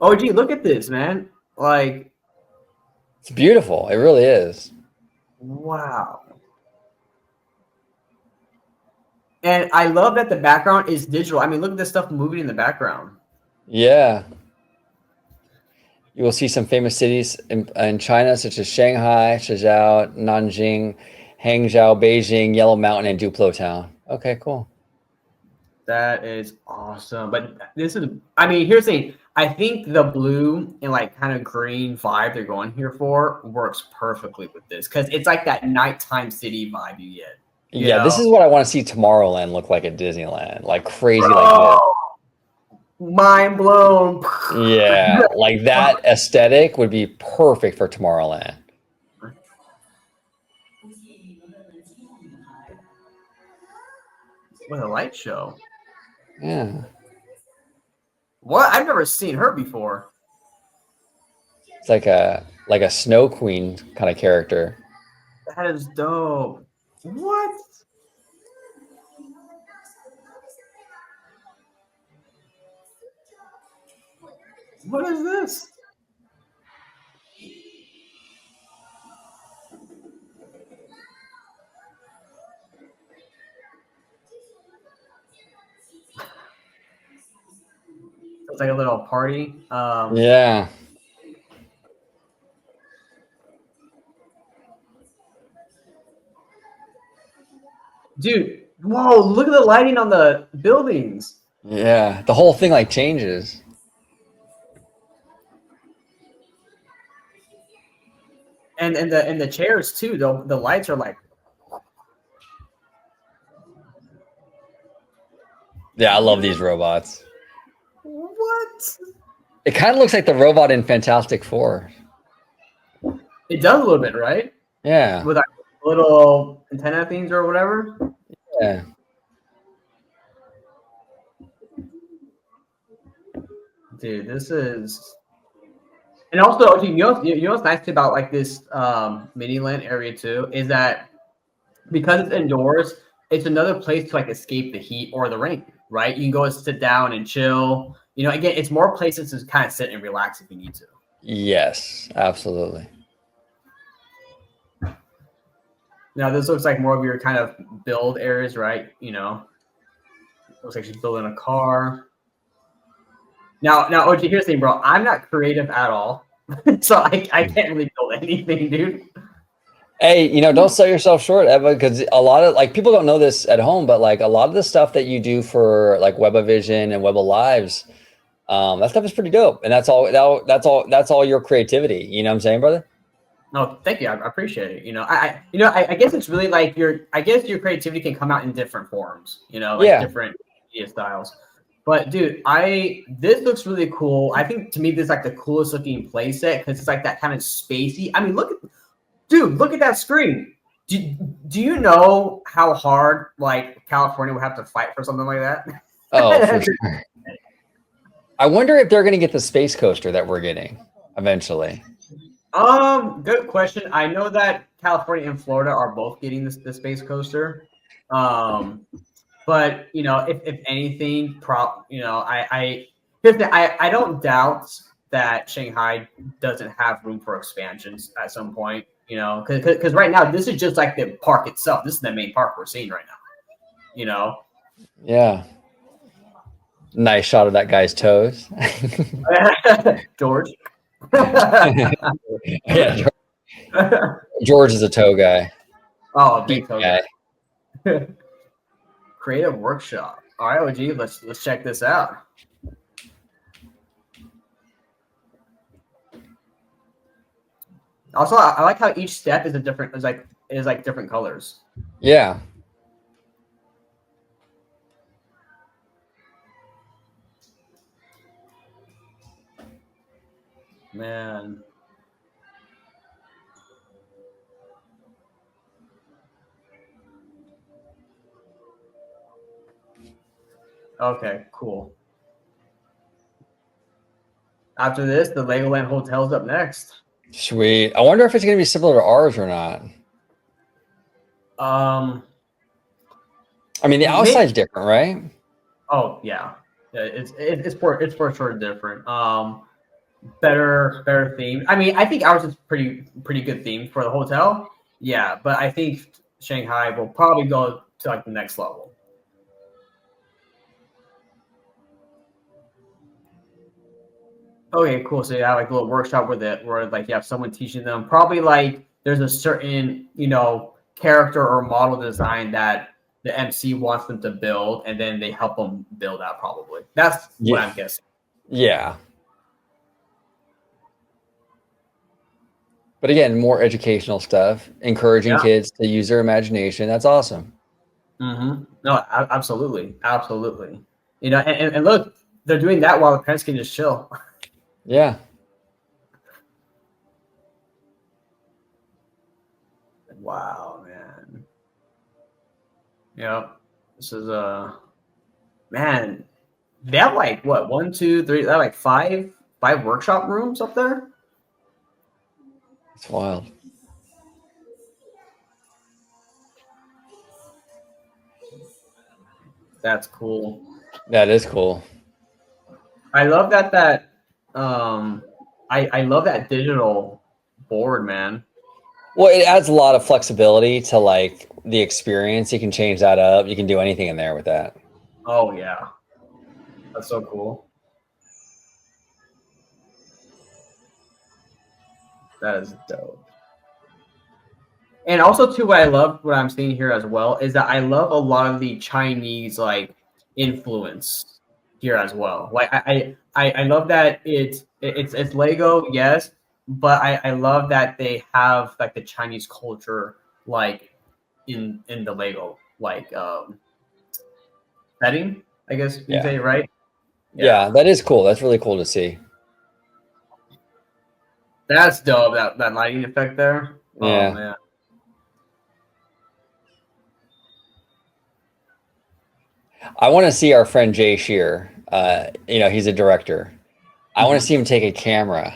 Oh, gee, look at this, man! Like, it's beautiful. It really is. Wow. And I love that the background is digital. I mean, look at this stuff moving in the background. Yeah. You will see some famous cities in China, such as Shanghai, Shenzhou, Nanjing, Hangzhou, Beijing, Yellow Mountain, and Duplo Town. Okay, cool. That is awesome. But this is, I mean, here's the thing. I think the blue and like kind of green vibe they're going here for works perfectly with this because it's like that nighttime city vibe you get. Yeah, this is what I want to see Tomorrowland look like at Disneyland. Like crazy like this. Mind blown. Yeah, like that aesthetic would be perfect for Tomorrowland. With a light show. Yeah. What? I've never seen her before. It's like a snow queen kind of character. That is dope. What? What is this? It's like a little party. Yeah. Dude, whoa, look at the lighting on the buildings. Yeah. The whole thing like changes. And the chairs too. The lights are like, Yeah, I love these robots. what? It kind of looks like the robot in Fantastic Four. It does a little bit, right? Yeah. With like little antenna things or whatever. Yeah. Dude, this is. And also, you know what's nice about like this Miniland area too is that because it's indoors, it's another place to like escape the heat or the rain, right? You can go and sit down and chill. You know, again, it's more places to kind of sit and relax if you need to. Yes, absolutely. Now, this looks like more of your kind of build areas, right? You know, looks like she's building a car. Now, OG, here's the thing, bro. I'm not creative at all, so I can't really build anything, dude. Hey, don't sell yourself short, Eva, because a lot of like people don't know this at home, but like a lot of the stuff that you do for like Webba Vision and Webba Lives, that stuff is pretty dope. And that's all your creativity. You know what I'm saying, brother? No, thank you. I appreciate it. I guess it's really like I guess your creativity can come out in different forms, like Yeah. different media styles. But dude, this looks really cool. I think to me this is like the coolest looking playset because it's like that kind of spacey. I mean, look at that screen. Do you know how hard like California would have to fight for something like that? Oh, for sure. I wonder if they're going to get the space coaster that we're getting eventually. Good question. I know that California and Florida are both getting the space coaster. But if anything, I don't doubt that Shanghai doesn't have room for expansions at some point. Because right now this is just like the park itself. This is the main park we're seeing right now. Yeah. Nice shot of that guy's toes. George. Yeah, George is a toe guy. Oh, big toe guy. Creative workshop. All right, OG, let's check this out. Also, I like how each step is like different colors. Yeah. Man. Okay, cool. After this, the Legoland Hotel's up next. Sweet. I wonder if it's going to be similar to ours or not. I mean, the outside's different, right? Oh yeah, it's for sure different. Better theme. I mean, I think ours is pretty good theme for the hotel. Yeah, but I think Shanghai will probably go to like the next level. Okay, cool. So you have like a little workshop where like you have someone teaching them. Probably like there's a certain character or model design that the MC wants them to build, and then they help them build out. Probably that's what I'm guessing. Yeah. But again, more educational stuff, encouraging kids to use their imagination. That's awesome. Mm-hmm. No, absolutely, absolutely. And look, they're doing that while the parents can just chill. Yeah. Wow, man. Yep. This is man. They have like what 1, 2, 3. They have like five workshop rooms up there. It's wild. That's cool. That is cool. I love I love that digital board, man. Well, it adds a lot of flexibility to like the experience. You can change that up. You can do anything in there with that. Oh yeah, that's so cool. That is dope. And also too, what I'm seeing here as well is that I love a lot of the Chinese like influence here as well. Like I love that it's Lego, yes, but I love that they have like the Chinese culture like in the Lego like setting, I guess you say, right? Yeah, that is cool. That's really cool to see. That's dope. That lighting effect there. Yeah. Oh man. I want to see our friend Jay Shear. He's a director. I want to see him take a camera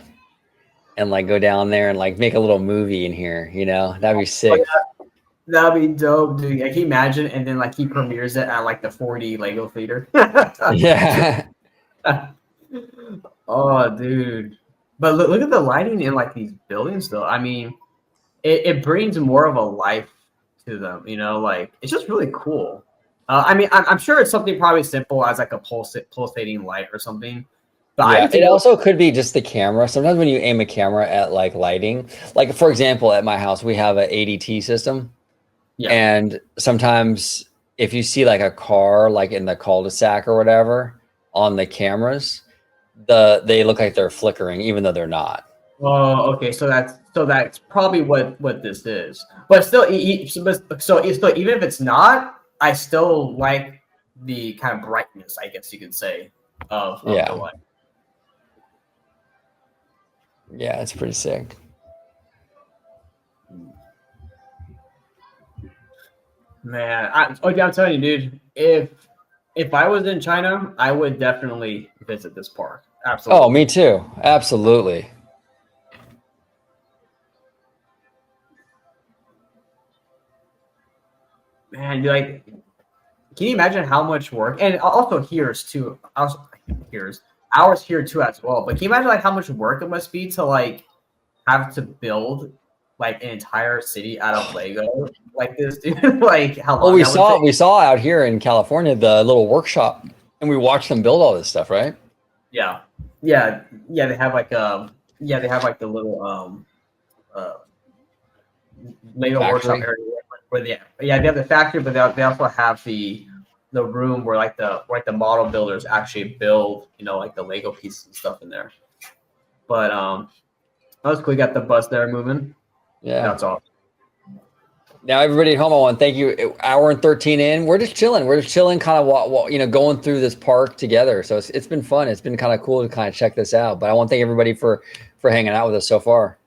and like go down there and like make a little movie in here. That'd be sick. That'd be dope, dude. Can you imagine? And then like he premieres it at like the 4D Lego theater. Yeah. Oh, dude. But look at the lighting in like these buildings, though. I mean, it brings more of a life to them. Like it's just really cool. I mean, I'm sure it's something probably simple as like a pulsating light or something. But yeah, it also could be just the camera. Sometimes when you aim a camera at like lighting, like for example, at my house, we have an ADT system. Yeah. And sometimes if you see like a car, like in the cul-de-sac or whatever on the cameras, they look like they're flickering, even though they're not. Oh, okay. So that's probably what this is. But still, so even if it's not, I still like the kind of brightness, I guess you could say, of the light. Yeah, it's pretty sick. Man, I'm telling you, dude, if I was in China, I would definitely visit this park. Absolutely. Oh, me too. Absolutely. Man, like, can you imagine how much work? And also ours here too as well. But can you imagine like how much work it must be to like have to build like an entire city out of Lego like this, dude? Like how long? Well, we saw out here in California the little workshop, and we watched them build all this stuff, right? Yeah. They have like the little Lego factory. Workshop area where they have the factory, but they also have the room where the model builders actually build like the Lego pieces and stuff in there. But that was cool. We got the bus there moving. Yeah, that's awesome. Now everybody at home, I want to thank you. Hour and 13 in, we're just chilling, kind of going through this park together. So it's been fun. It's been kind of cool to kind of check this out. But I want to thank everybody for hanging out with us so far.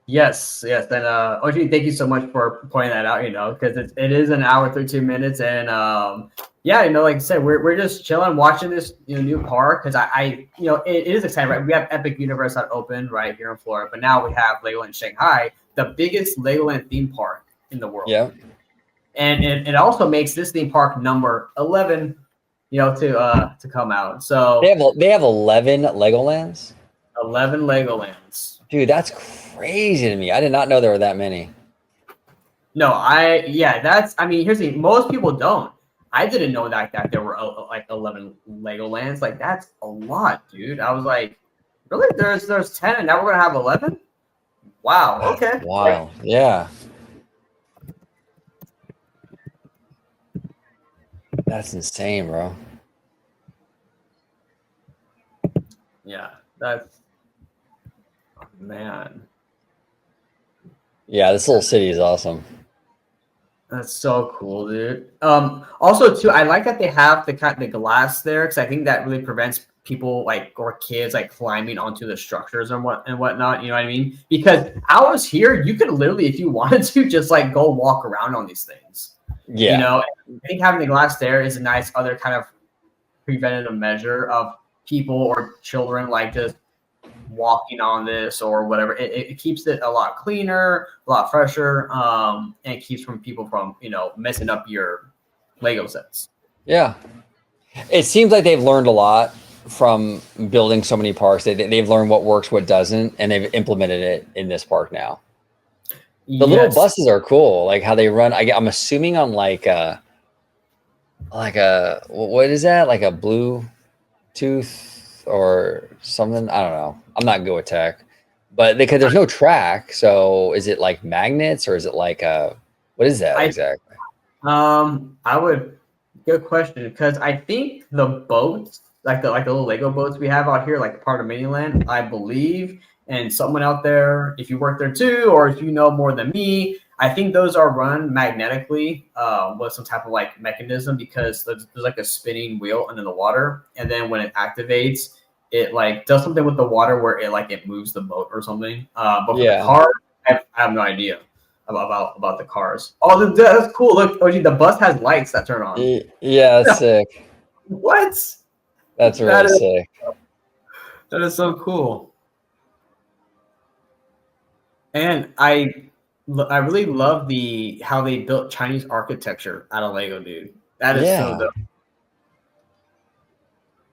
Yes. And OG, thank you so much for pointing that out. Because it is an hour 32 minutes, and like I said, we're just chilling, watching this new park because it is exciting, right? We have Epic Universe that opened right here in Florida, but now we have LEGOLAND Shanghai, the biggest LEGOLAND theme park in the world. Yeah, and it also makes this theme park number 11, to come out. So they have 11 LEGOLANDs. 11 LEGOLANDs. Dude, that's crazy to me. I did not know there were that many. No, here's the thing. Most people don't. I didn't know that there were like 11 LEGOLANDs. Like that's a lot, dude. I was like, really? There's 10, and now we're gonna have 11? Wow. Okay. Wow. Yeah. That's insane, bro. Yeah, that's man. Yeah, this little city is awesome. That's so cool, dude. Also too, I like that they have the glass there because I think that really prevents people or kids climbing onto the structures and whatnot. You know what I mean? Because ours here, you could literally, if you wanted to, just go walk around on these things. Yeah. You know, I think having the glass there is a nice other kind of preventative measure of people or children like just walking on this or whatever. It keeps it a lot cleaner, a lot fresher, and it keeps from people from messing up your Lego sets. Yeah. It seems like they've learned a lot from building so many parks. They've learned what works, what doesn't, and they've implemented it in this park now. The little Yes. buses are cool, like how they run. I'm assuming on like a what is that? Like a Bluetooth or something? I don't know. I'm not good with tech, but because there's no track, so is it like magnets or is it like what is that exactly? I would good question because I think the boats, like the little Lego boats we have out here, like part of Miniland, I believe, and someone out there, if you work there too, or if you know more than me, I think those are run magnetically with some type of like mechanism because there's like a spinning wheel under the water, and then when it activates, it like does something with the water where it moves the boat or something. But for the car, I have no idea about the cars. Oh, that's cool. Look, OG, the bus has lights that turn on. Yeah, that's sick. What? That's really sick. That is so cool. And I really love how they built Chinese architecture out of Lego, dude. That is so dope.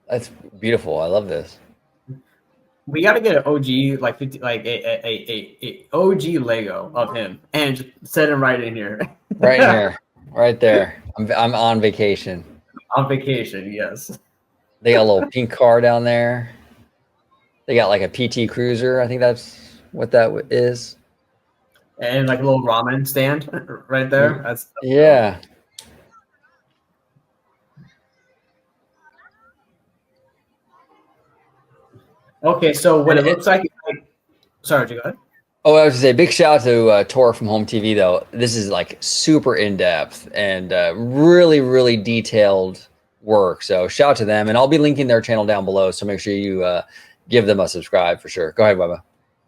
That's beautiful. I love this. We got to get an OG like 50, like a OG Lego of him and just set him right in here. Right in here, right there. I'm on vacation. On vacation, yes. They got a little pink car down there. They got like a PT Cruiser. I think that's what that is. And like a little ramen stand right there. That's yeah. Okay, so what it looks like, sorry, go ahead. Oh, I was gonna say, big shout out to Tor from Home TV though. This is like super in depth and really, really detailed work. So shout out to them, and I'll be linking their channel down below. So make sure you give them a subscribe for sure. Go ahead, Webba.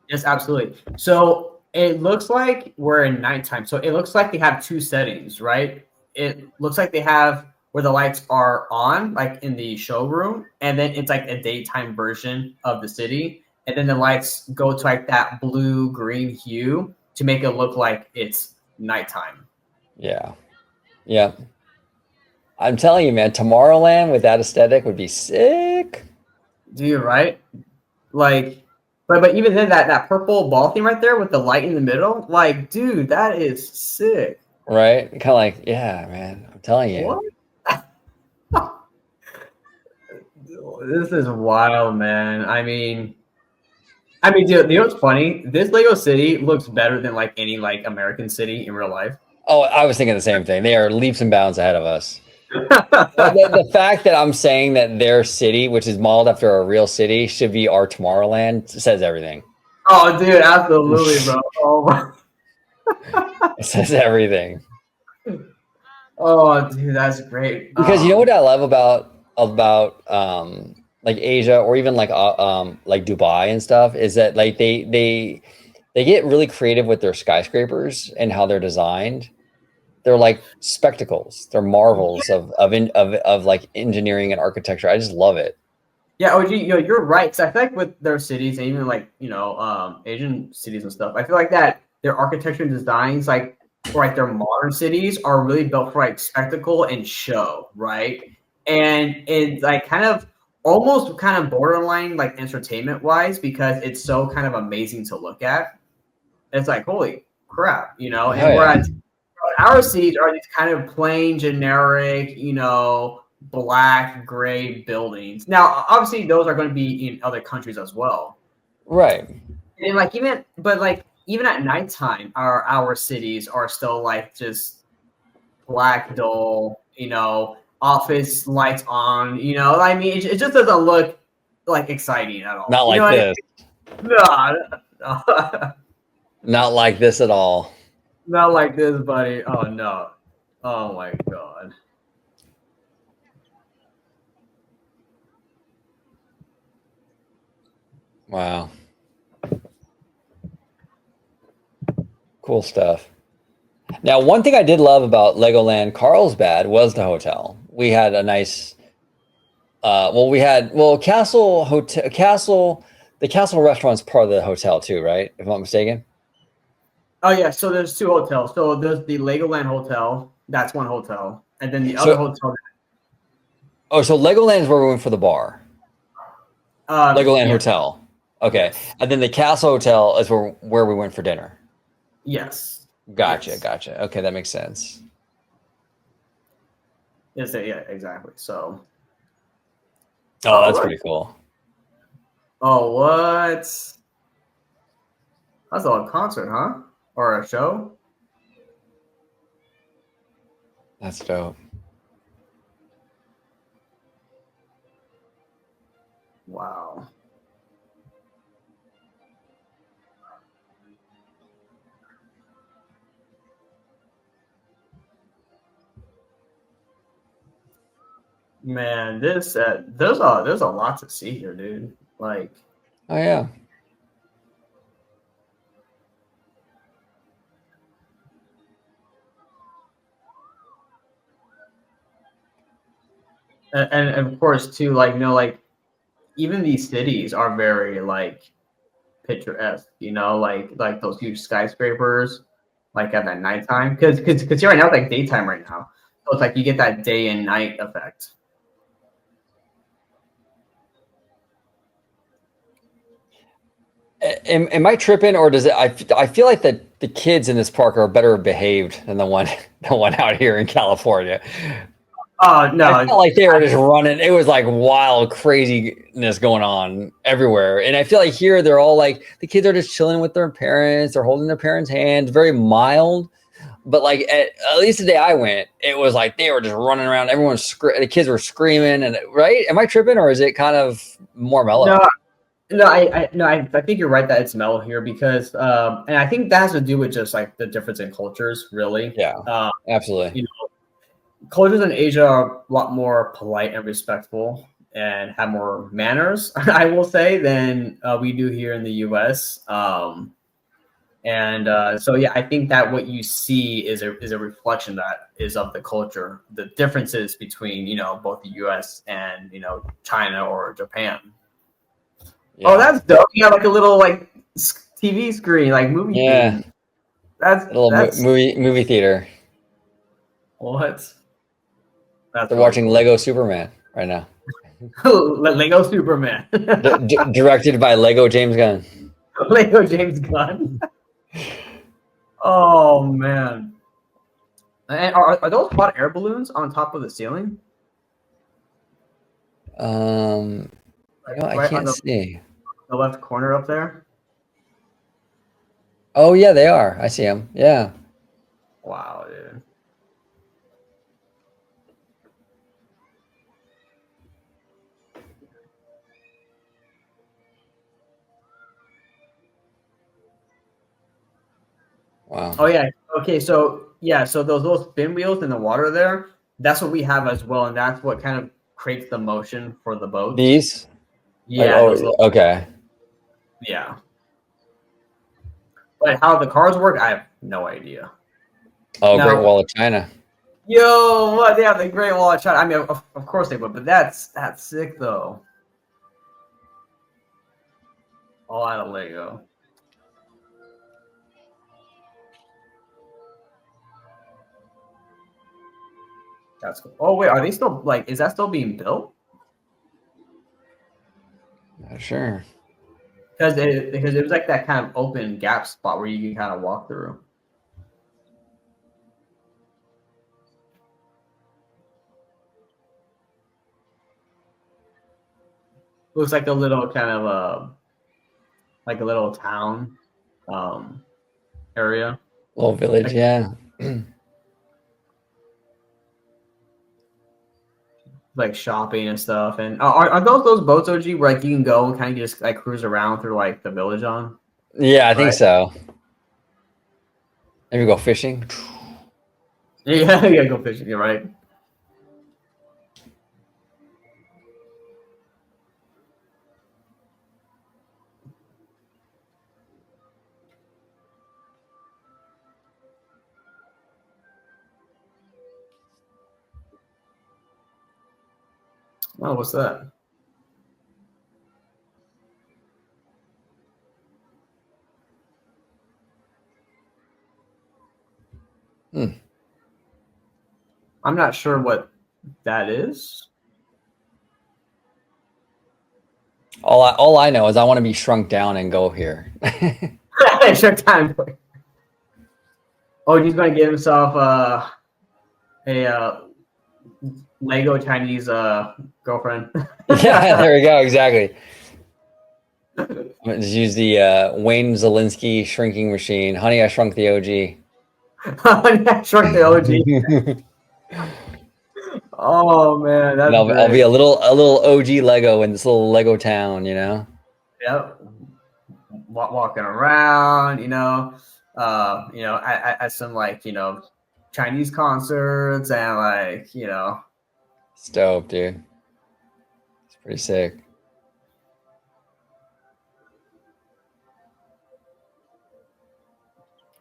Yes, absolutely. So it looks like we're in nighttime. So it looks like they have two settings, right? It looks like they have where the lights are on, like in the showroom, and then it's like a daytime version of the city. And then the lights go to like that blue green hue to make it look like it's nighttime. Yeah. Yeah. I'm telling you, man, Tomorrowland with that aesthetic would be sick. Dude, right? Like, but even then, that purple ball theme right there with the light in the middle, like, dude, that is sick. Right? Kind of like, yeah, man. I'm telling you. What? This is wild, man. Dude, you know what's funny? This Lego city looks better than like any like American city in real life. Oh, I was thinking the same thing. They are leaps and bounds ahead of us. the fact that I'm saying that their city, which is modeled after a real city, should be our Tomorrowland says everything. Oh, dude, absolutely, bro. Oh, it says everything. Oh, dude, that's great. Because you know what I love about like Asia or even like Dubai and stuff is that like they get really creative with their skyscrapers and how they're designed. They're like spectacles. They're marvels of like engineering and architecture. I just love it. Yeah, OG, you're right. Cause I feel like with their cities and even like Asian cities and stuff, I feel like that their architecture and designs, like for like their modern cities, are really built for like spectacle and show, right? And it's like kind of almost kind of borderline like entertainment wise because it's so kind of amazing to look at. It's like holy crap, And whereas our cities are these kind of plain, generic, black, gray buildings. Now, obviously, those are going to be in other countries as well, right? And even at nighttime, our cities are still like just black, dull, office lights on. It just doesn't look like exciting at all. Not like this. No. Not like this at all. Not like this, buddy. Oh no. Oh my god. Wow. Cool stuff. Now, one thing I did love about Legoland Carlsbad was the hotel. We had a nice, Castle Hotel, the Castle restaurant's part of the hotel too, right? If I'm not mistaken. Oh yeah, so there's two hotels. So there's the Legoland Hotel. That's one hotel, and then the other So, hotel. so Legoland is where we went for the bar. Legoland Yes, Hotel. Okay, yes, and then the Castle Hotel is where we went for dinner. yes, Gotcha, yes. gotcha. Okay, that makes sense. Yes, yeah, exactly. So, Oh, oh that's look, pretty cool. oh what? That's a concert, huh? Or a show? That's dope. Wow. Man, this there's a lot to see here, dude. Like, Oh yeah. and of course too, like like even these cities are very like picturesque, like those huge skyscrapers, like at that nighttime, because here right now it's like daytime right now, so it's like you get that day and night effect. Am I tripping, or does it? I feel like the kids in this park are better behaved than the one the one out here in California. Oh I no, felt like they were just running. It was like wild craziness going on everywhere. And I feel like here they're all like the kids are just chilling with their parents. They're holding their parents' hands, very mild. But like at least the day I went, it was like they were just running around. The kids were screaming, and right? Am I tripping, or is it kind of more no, mellow? no, I think you're right that it's mellow here because and I think that has to do with just like the difference in cultures, really. Yeah, absolutely. You Cultures in Asia are a lot more polite and respectful and have more manners, I will say, than we do here in the U.S. And so, yeah, I think that what you see is a reflection that is of the culture, the differences between both the U.S. and China or Japan. Oh, Yeah, that's dope! You have like a little like TV screen, like movie yeah. thing. That's A little that's movie theater. what? That's They're really watching cool. Lego Superman right now. Lego Superman. Directed by Lego James Gunn. Lego James Gunn. Oh man. And are those hot air balloons on top of the ceiling? Um, Like I right on can't see. the left corner up there? Oh yeah, they are. I see them. Yeah. Wow, dude. Wow. Oh yeah. Okay, so yeah, so those little spin wheels in the water there, that's what we have as well, and that's what kind of creates the motion for the boats. These? Like, Yeah, oh, those little okay. yeah. But how the cars work, I have no idea. Oh, Great Now, Wall of China. yo, what? They have the Great Wall of China. I mean, of course they would, but that's sick though. All out of Lego. That's cool. Oh wait, are they still like? Is that still being built? Not sure. Because it was like that kind of open gap spot where you can kind of walk through. Looks like a little kind of like a little town um area, Little village, like, yeah. like shopping and stuff. And are those boats, OG, where like you can go and kind of just like cruise around through like the village on? Yeah, I think Right? so. Maybe go fishing. Yeah, you gotta go fishing. You're right. Oh, what's that? I'm not sure what that is. All I know is I want to be shrunk down and go here. Sure time. Oh, he's gonna get himself a Lego Chinese girlfriend. Yeah, there we go. Exactly. Just use the Wayne Zelinsky shrinking machine. Honey, I Shrunk the OG. Shrunk the OG. Oh man, that's I'll be a little OG Lego in this little Lego town, you know. Yep. Walking around, at some like Chinese concerts and like It's dope, dude. It's pretty sick.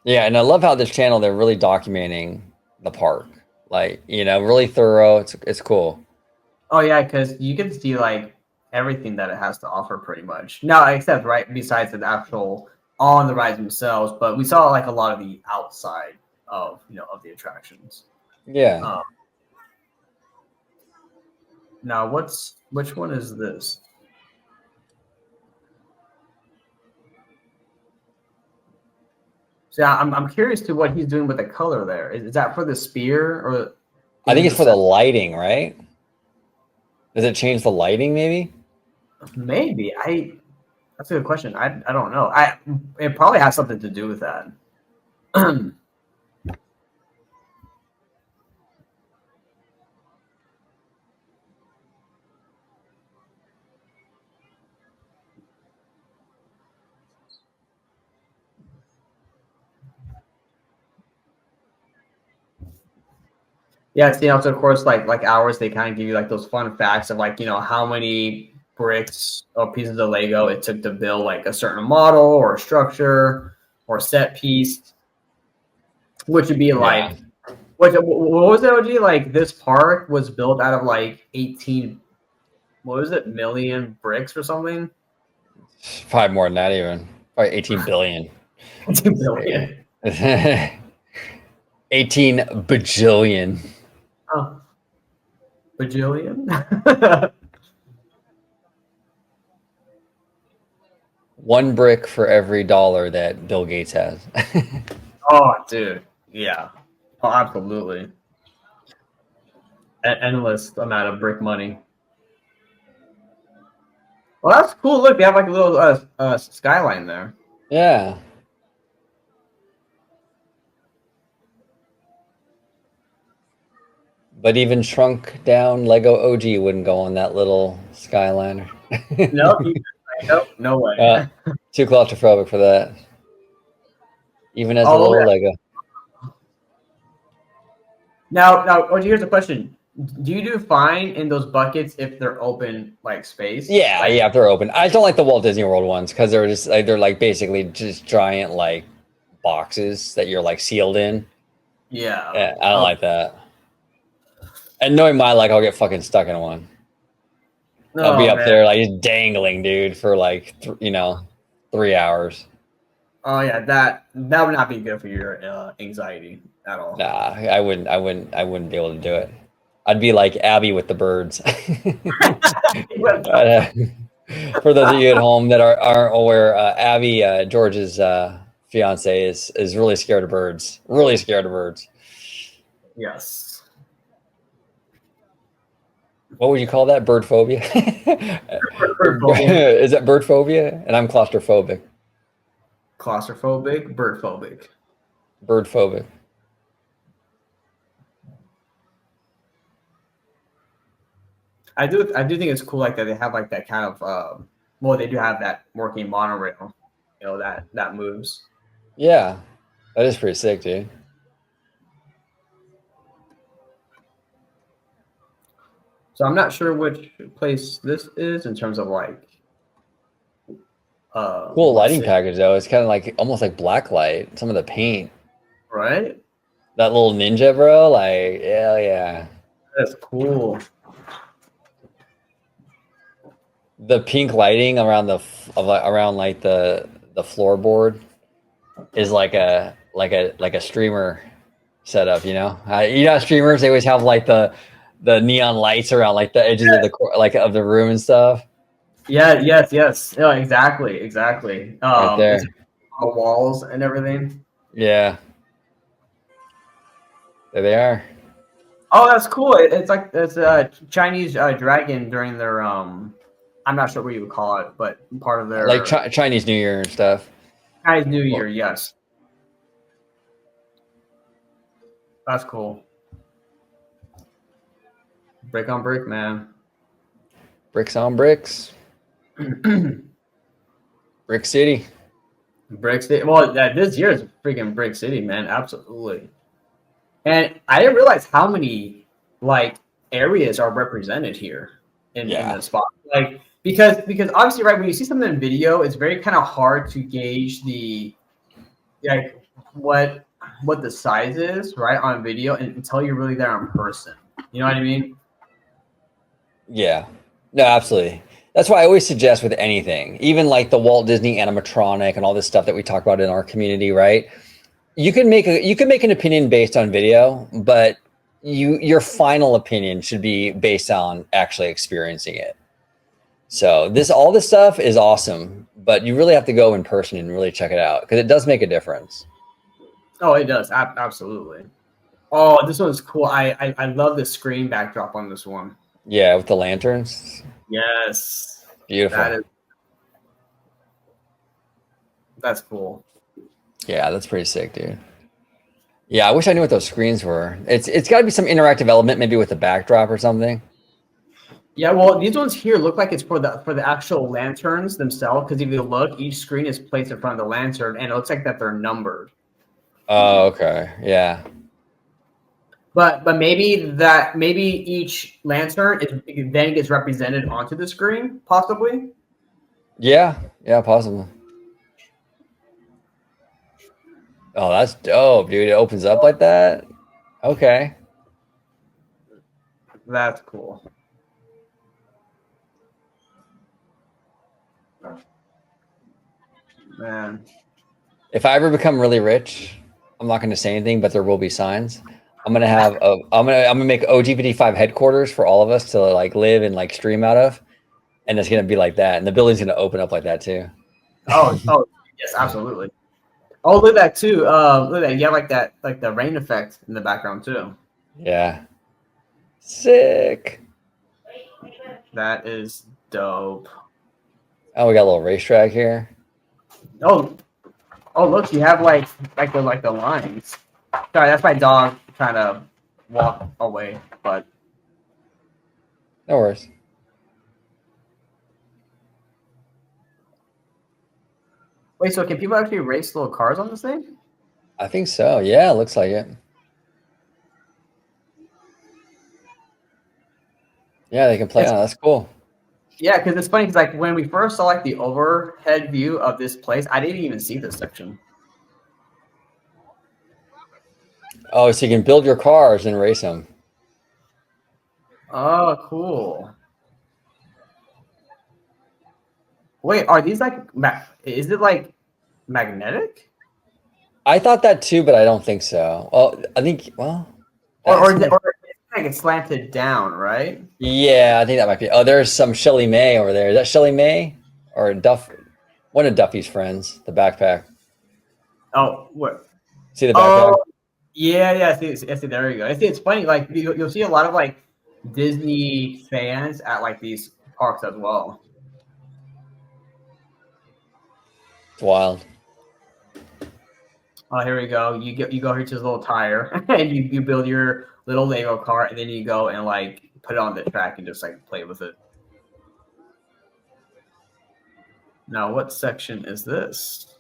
Yeah, and I love how this channel they're really documenting the park, like really thorough. It's cool. Oh yeah, because you get to see like everything that it has to offer, pretty much. No, except right besides the actual on the rides themselves, but we saw like a lot of the outside of of the attractions. Yeah. Now, which one is this? So yeah, I'm curious to what he's doing with the color there. Is that for the spear or? I think it's for the lighting, right? Does it change the lighting, maybe? Maybe. That's a good question. I don't know. It probably has something to do with that. Yeah, it's, so of course, like ours, they kind of give you like those fun facts of like, how many bricks or pieces of Lego it took to build like a certain model or a structure or set piece, which would be like, what was it, OG? Like this park was built out of like 18, what was it, million bricks or something? Probably more than that, even. Probably 18 billion. 18 billion. 18 bajillion. Oh, bajillion? One brick for every dollar that Bill Gates has. Oh, dude. Yeah. Oh, absolutely. An endless amount of brick money. Well, that's cool. Look, they have like a little skyline there. Yeah. But even shrunk down Lego OG wouldn't go on that little Skyliner. Nope. Nope. No way. Too claustrophobic for that. Even as a little Lego. Now, OG, here's a question. Do you do fine in those buckets if they're open, like space? Yeah, yeah, if they're open. I just don't like the Walt Disney World ones because they're just like they're like basically just giant like boxes that you're like sealed in. Yeah. I don't like that. And knowing my luck, I'll get fucking stuck in one. I'll be up there like just dangling, dude, for like 3 hours. Oh yeah, that would not be good for your anxiety at all. Nah, I wouldn't be able to do it. I'd be like Abby with the birds. For those of you at home that aren't aware, Abby, George's fiance, is really scared of birds. Really scared of birds. Yes. What would you call that? Bird phobia? Bird phobia. Is that bird phobia? And I'm claustrophobic. Claustrophobic, bird phobic. Bird phobic. I do think it's cool like that they have like that kind of well, they do have that working monorail, that moves. Yeah, that is pretty sick, dude. So I'm not sure which place this is in terms of like cool lighting package though. It's kind of like almost like blacklight. Some of the paint, right? That little ninja, bro. Like, hell yeah, that's cool. The pink lighting around around like the floorboard is like a streamer setup. You know, streamers, they always have like the neon lights around like the edges of like of the room and stuff. Yeah, yes. Yeah, exactly. Right It's there. on the walls and everything. Yeah, there they are. Oh, that's cool. It's like it's a Chinese dragon during their I'm not sure what you would call it, but part of Like their Chinese New Year and stuff. Chinese New Well, Year. Yes, that's cool. Brick on brick, man. bricks on bricks. Brick City. Brick City. Well, this year is freaking Brick City, man. Absolutely. And I didn't realize how many like areas are represented here in Yeah. the spot. Like because obviously, right, when you see something in video, it's very kind of hard to gauge the like what the size is, right, on video until you're really there in person. You know what I mean? Yeah. No, absolutely. That's why I always suggest with anything, even like the Walt Disney animatronic and all this stuff that we talk about in our community, right? You can make an opinion based on video, but your final opinion should be based on actually experiencing it. So all this stuff is awesome, but you really have to go in person and really check it out because it does make a difference. Oh, it does. Absolutely. Oh, this one's cool. I love the screen backdrop on this one. Yeah, with the lanterns. Yes. Beautiful. That's cool. Yeah, that's pretty sick, dude. Yeah, I wish I knew what those screens were. It's got to be some interactive element, maybe with the backdrop or something. Yeah, well, these ones here look like it's for the actual lanterns themselves. Because if you look, each screen is placed in front of the lantern, and it looks like that they're numbered. Oh, okay. Yeah. But maybe each lantern then gets represented onto the screen, possibly. Yeah. Yeah, possibly. Oh, that's dope, dude. It opens up like that. Okay. That's cool. Man. If I ever become really rich, I'm not going to say anything, but there will be signs. I'm gonna make OG55 headquarters for all of us to like live and like stream out of, and it's gonna be like that, and the building's gonna open up like that too. Oh, yes, absolutely. Oh, look at that too. Look at that. You have like the rain effect in the background too. Yeah. Sick. That is dope. Oh, we got a little racetrack here. Oh, look, you have like the lines. Sorry, that's my dog trying to walk away, but No worries. wait, so can people actually race little cars on this thing? I think so. Yeah, looks like it. Yeah, they can play on it. That's cool. Yeah, because it's funny because like when we first saw like the overhead view of this place, I didn't even see this section. Oh, so you can build your cars and race them. Oh, cool. Wait, are these like is it like magnetic? I thought that too, but I don't think so. Well, I think Or is it like it's slanted down, right? yeah, I think that might be. Oh, there's some Shelly May over there. Is that Shelly May or Duff? One of Duffy's friends, the backpack. Oh, what? See the backpack? Oh, yeah. I see, there you go. I see. It's funny. Like you'll see a lot of like Disney fans at like these parks as well. It's wild. Oh, here we go. You go here to this little tire, and you build your little Lego car, and then you go and like put it on the track and just like play with it. Now, what section is this?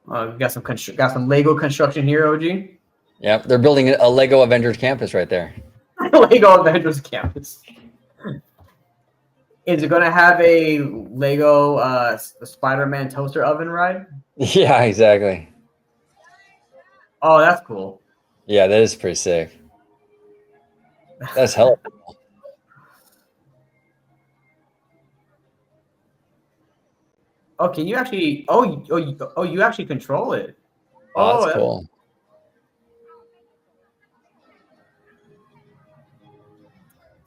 We got some Lego construction here, OG. Yep, they're building a Lego Avengers campus right there. Lego Avengers campus. Is it going to have a Lego Spider-Man toaster oven ride? Yeah, exactly. Oh, that's cool. Yeah, that is pretty sick. That's hell. can you actually? Oh, you actually control it. Oh, Oh, that's cool.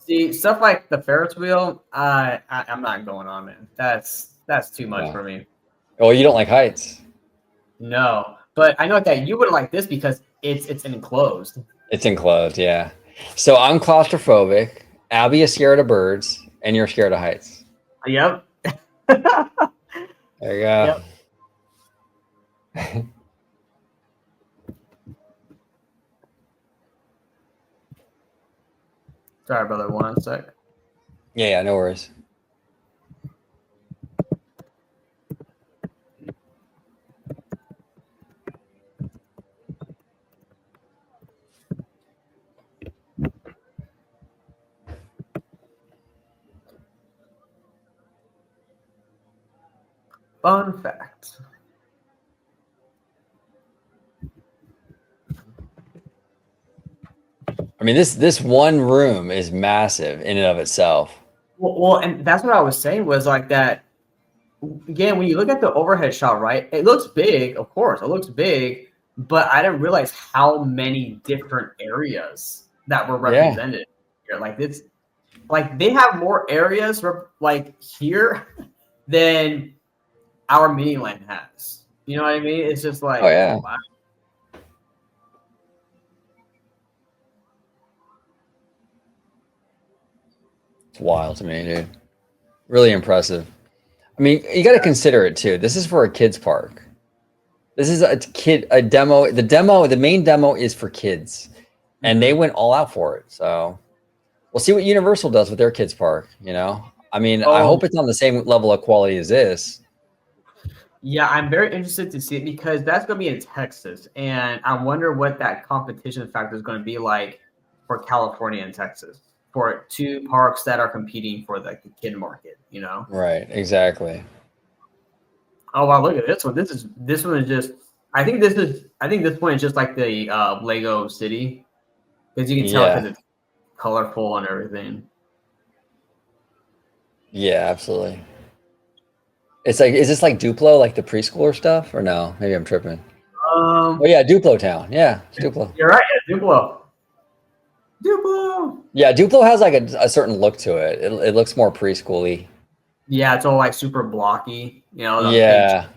see, stuff like the Ferris wheel, I'm not going on, man. That's too much Yeah. for me. Oh, you don't like heights. No, but I know that you would like this because it's enclosed. It's enclosed, yeah. So I'm claustrophobic. Abby is scared of birds, and you're scared of heights. Yep. There you go. Yep. Sorry, brother. 1 sec. Yeah, no worries. Fun fact. I mean, this one room is massive in and of itself. Well, and that's what I was saying was like that. Again, when you look at the overhead shot, right? It looks big, of course. It looks big, but I didn't realize how many different areas that were Yeah. represented here. Like it's like they have more areas like here than our Miniland has. You know what I mean? It's just like, Oh yeah. wow. It's wild to me, dude. Really impressive. I mean, you got to consider it too. This is for a kids park. This is a demo. The main demo is for kids, and they went all out for it. So we'll see what Universal does with their kids park. You know, I mean, I hope it's on the same level of quality as this. Yeah, I'm very interested to see it because that's going to be in Texas, and I wonder what that competition factor is going to be like for California and Texas for two parks that are competing for the kid market. You know? Right. Exactly. Oh wow! Look at this one. This one is just. I think this one is just like the Lego City because you can tell because it's colorful and everything. Yeah, absolutely. It's like, is this like Duplo, like the preschooler stuff, or no? Maybe I'm tripping. Oh yeah, Duplo Town. Yeah, it's Duplo. You're right. Yeah, Duplo. Duplo. Yeah, Duplo has like a certain look to it. It looks more preschooly. Yeah, it's all like super blocky. You know. Yeah.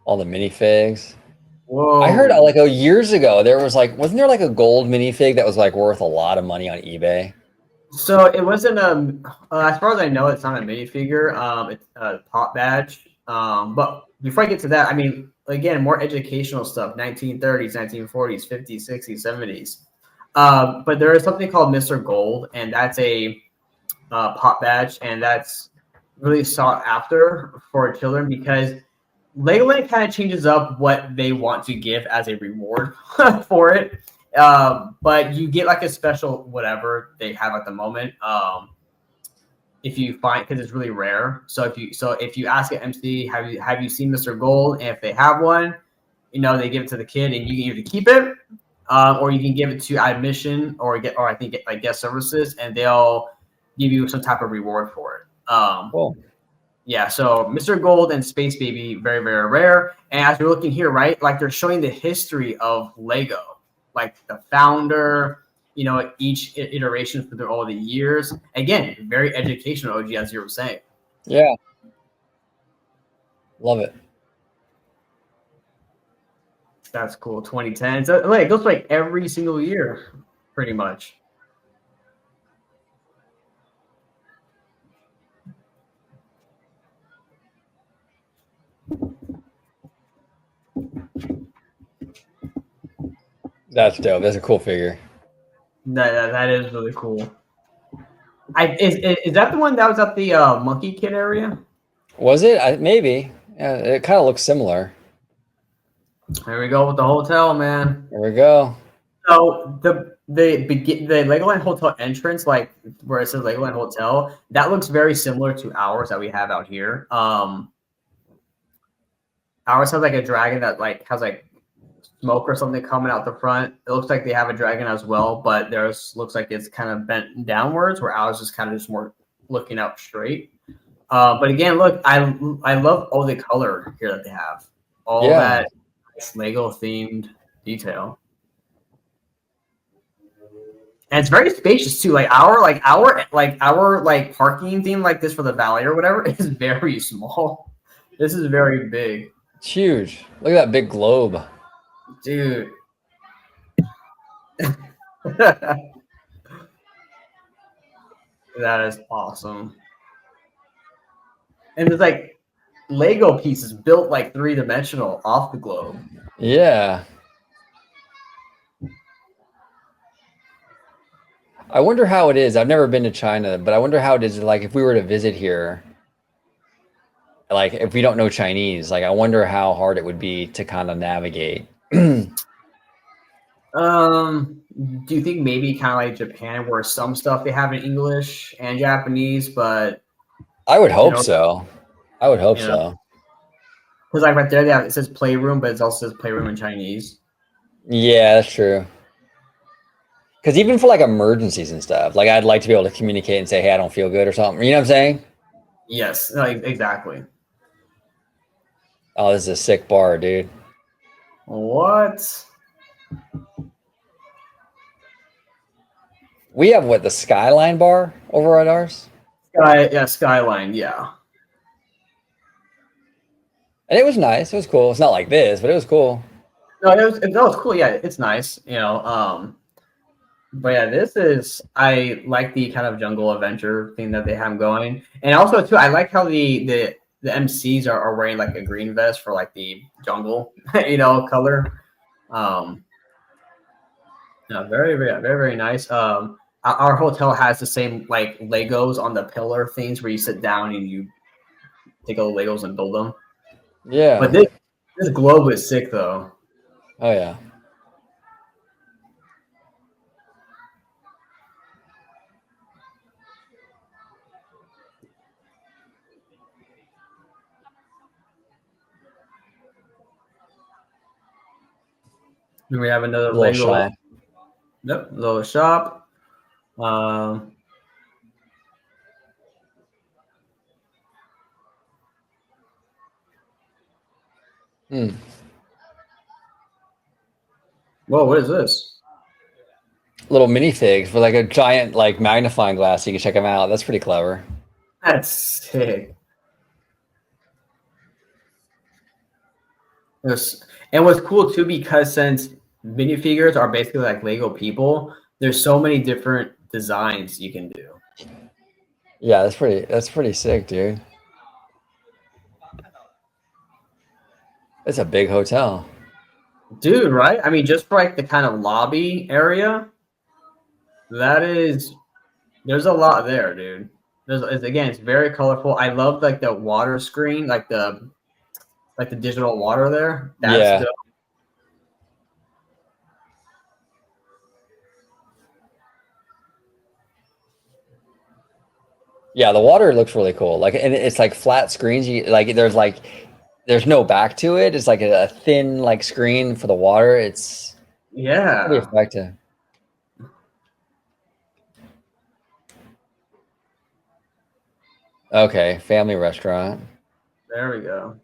All the minifigs. Whoa! I heard like years ago there was like, wasn't there like a gold minifig that was like worth a lot of money on eBay? So it wasn't as far as I know, it's not a minifigure. It's a pop badge. But before I get to that, I mean, again, more educational stuff: 1930s, 1940s, 50s, 60s, 70s. But there is something called Mr. Gold, and that's a pop badge, and that's really sought after for children because Legoland kind of changes up what they want to give as a reward for it. But you get like a special whatever they have at the moment. If you find because it's really rare. So if you ask an MC, have you seen Mr. Gold? And if they have one, you know they give it to the kid, and you can either keep it, or you can give it to admission, or I think get like guest services, and they'll give you some type of reward for it. Cool. Yeah, so Mr. Gold and Space Baby, very, very rare. And as you're looking here, right, like they're showing the history of Lego, like the founder, you know, each iteration through all the years. Again, very educational, OG, as you were saying. Yeah. Love it. That's cool. 2010. So like, it goes like every single year, pretty much. That's dope. That's a cool figure. That is really cool. Is that the one that was at the Monkey Kid area? Was it? Maybe. Yeah, it kind of looks similar. There we go with the hotel, man. There we go. So the Legoland Hotel entrance, like where it says Legoland Hotel, that looks very similar to ours that we have out here. Ours has like a dragon that like has like smoke or something coming out the front. It looks like they have a dragon as well, but theirs looks like it's kind of bent downwards, where ours is kind of just more looking out straight. But again, look, I love all the color here that they have. All that Lego themed detail. And it's very spacious too. Like our parking theme like this for the valley or whatever is very small. This is very big. It's huge. Look at that big globe. Dude. That is awesome. And there's like Lego pieces built like 3-dimensional off the globe. Yeah. I wonder how it is. I've never been to China, but I wonder how it is like if we were to visit here, like if we don't know Chinese, like I wonder how hard it would be to kind of navigate. Do you think maybe kind of like Japan, where some stuff they have in English and Japanese, but I would hope so. I would hope so. Because like right there, it says playroom, but it also says playroom in Chinese. Yeah, that's true. Because even for like emergencies and stuff, like I'd like to be able to communicate and say, "Hey, I don't feel good" or something. You know what I'm saying? Yes, like, exactly. Oh, this is a sick bar, dude. What? We have what, the Skyline bar over at ours? Skyline, yeah. And it was nice. It was cool. It's not like this, but it was cool. No, that was cool. Yeah, it's nice. But yeah, I like the kind of jungle adventure thing that they have going, and also too, I like how the MCs are wearing like a green vest for like the jungle, color. Very, very, very, very nice. Our hotel has the same like Legos on the pillar things where you sit down and you take all the Legos and build them. Yeah. But this globe is sick though. Oh yeah. And we have another Little Lego. shop. Yep, little shop. Whoa, what is this? Little minifigs with like a giant like magnifying glass so you can check them out. That's pretty clever. That's sick. And what's cool too, because since minifigures are basically like Lego people, there's so many different designs you can do. Yeah, that's pretty sick, dude. It's a big hotel. Dude, right? I mean, just for like the kind of lobby area, there's a lot there, dude. It's very colorful. I love like the water screen, like the digital water there. That's dope. Yeah, the water looks really cool. Like, and it's like flat screens. There's no back to it. It's like a thin like screen for the water. It's pretty effective. Okay, family restaurant. There we go.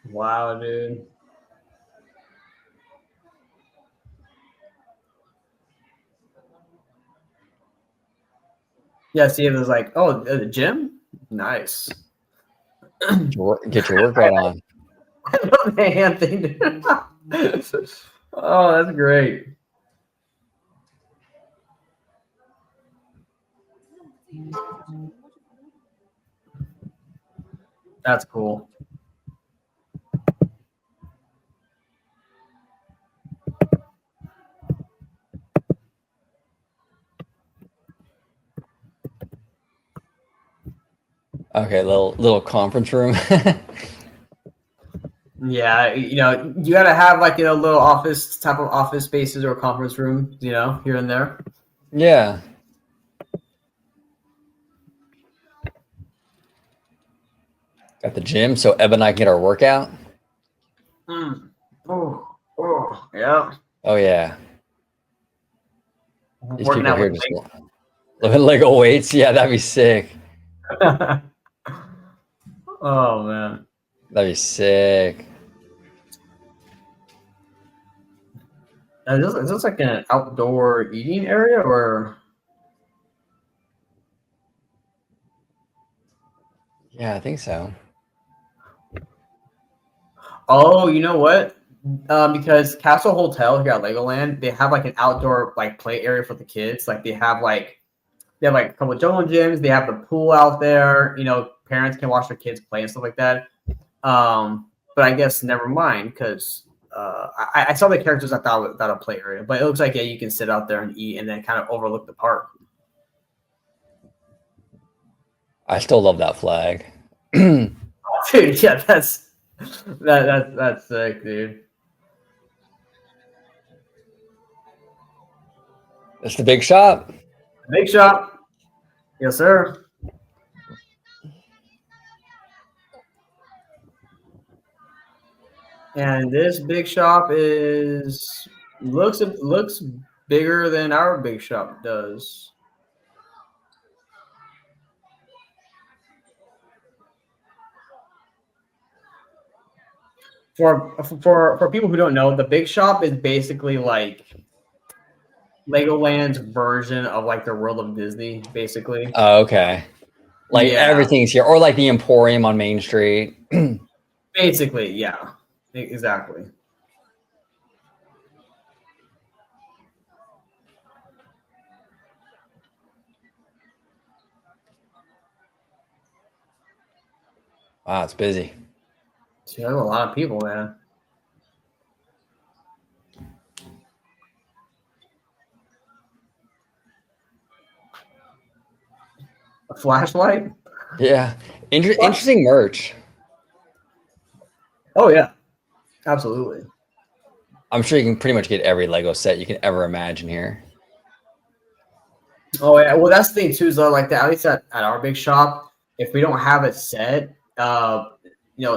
Wow, dude. Yeah, see, it was like, oh, the gym? Nice. Get your workout on. I love the hand thing. Oh, that's great. That's cool. Okay, little conference room. Yeah, you gotta have like little office type of office spaces or conference rooms, here and there. At the gym, so Eb and I can get our workout. Yeah. Oh yeah, these Working people out here with just living Lego weights. Yeah, that'd be sick. Oh man. That'd be sick. Is this like an outdoor eating area or? Yeah, I think so. Oh, you know what? Because Castle Hotel here at Legoland, they have like an outdoor like play area for the kids. Like they have like a couple of jungle gyms. They have the pool out there. You know, parents can watch their kids play and stuff like that. But I guess never mind because I saw the characters I thought without a play area, but it looks like yeah, you can sit out there and eat and then kind of overlook the park. I still love that flag. Dude, yeah, that's sick, dude. It's the big shop. Big shop, yes, sir. And this big shop looks bigger than our big shop does. For people who don't know, the big shop is basically like Legoland's version of like the World of Disney, basically. Oh, okay. Like Yeah, everything's here, or like the Emporium on Main Street. basically, yeah, exactly. Wow, it's busy. See, there's a lot of people, man. A flashlight? Yeah, interesting merch. Oh yeah, absolutely. I'm sure you can pretty much get every Lego set you can ever imagine here. Oh yeah, well that's the thing too, is though, like that at least at our big shop, if we don't have it set,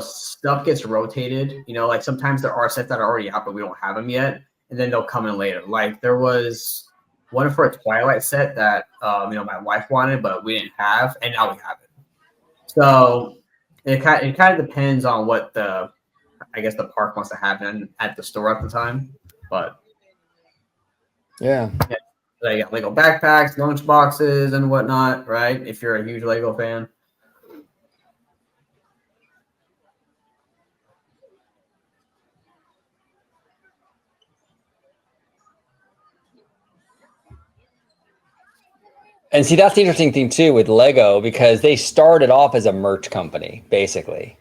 stuff gets rotated. You know, like sometimes there are sets that are already out, but we don't have them yet, and then they'll come in later. Like there was one for a Twilight set that my wife wanted, but we didn't have, and now we have it. So it kind of depends on what the park wants to have at the store at the time. But Yeah. they got Lego backpacks, lunch boxes, and whatnot, right? If you're a huge Lego fan. And see, that's the interesting thing too with Lego, because they started off as a merch company, basically.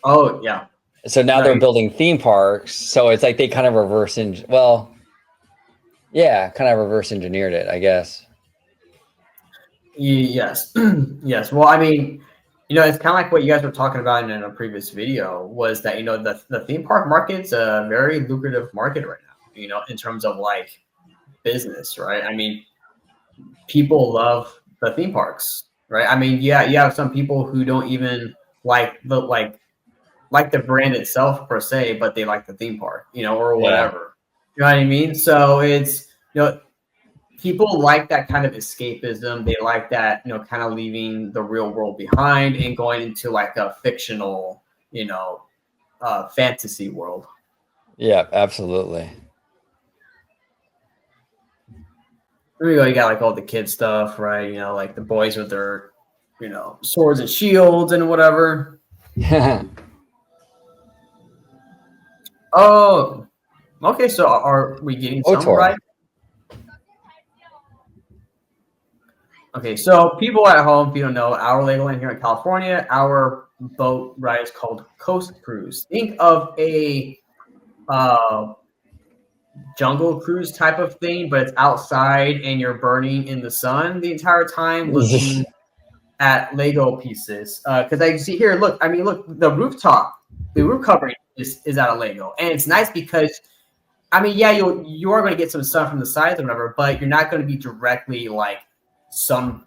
Oh yeah. So now they're building theme parks. So it's like they kind of reverse engineered it, I guess. Yes. Yes. Well, I mean, it's kind of like what you guys were talking about in a previous video, was that, the theme park market's a very lucrative market right now, in terms of like business, right? I mean, people love the theme parks, right? I mean, yeah, you have some people who don't even like the brand itself per se, but they like the theme park, or whatever. You know what I mean? So it's, people like that kind of escapism. They like that, kind of leaving the real world behind and going into like a fictional, fantasy world. Yeah, absolutely. There we go. You got like all the kid stuff, right? Like the boys with their, swords and shields and whatever. Oh, okay. So are we getting some right? Okay, so people at home, if you don't know, our Legoland here in California, our boat ride is called Coast Cruise. Think of a jungle cruise type of thing, but it's outside and you're burning in the sun the entire time looking at Lego pieces. Because I see here, look, the roof covering is out of Lego. And it's nice because, yeah, you are going to get some sun from the sides or whatever, but you're not going to be directly like some,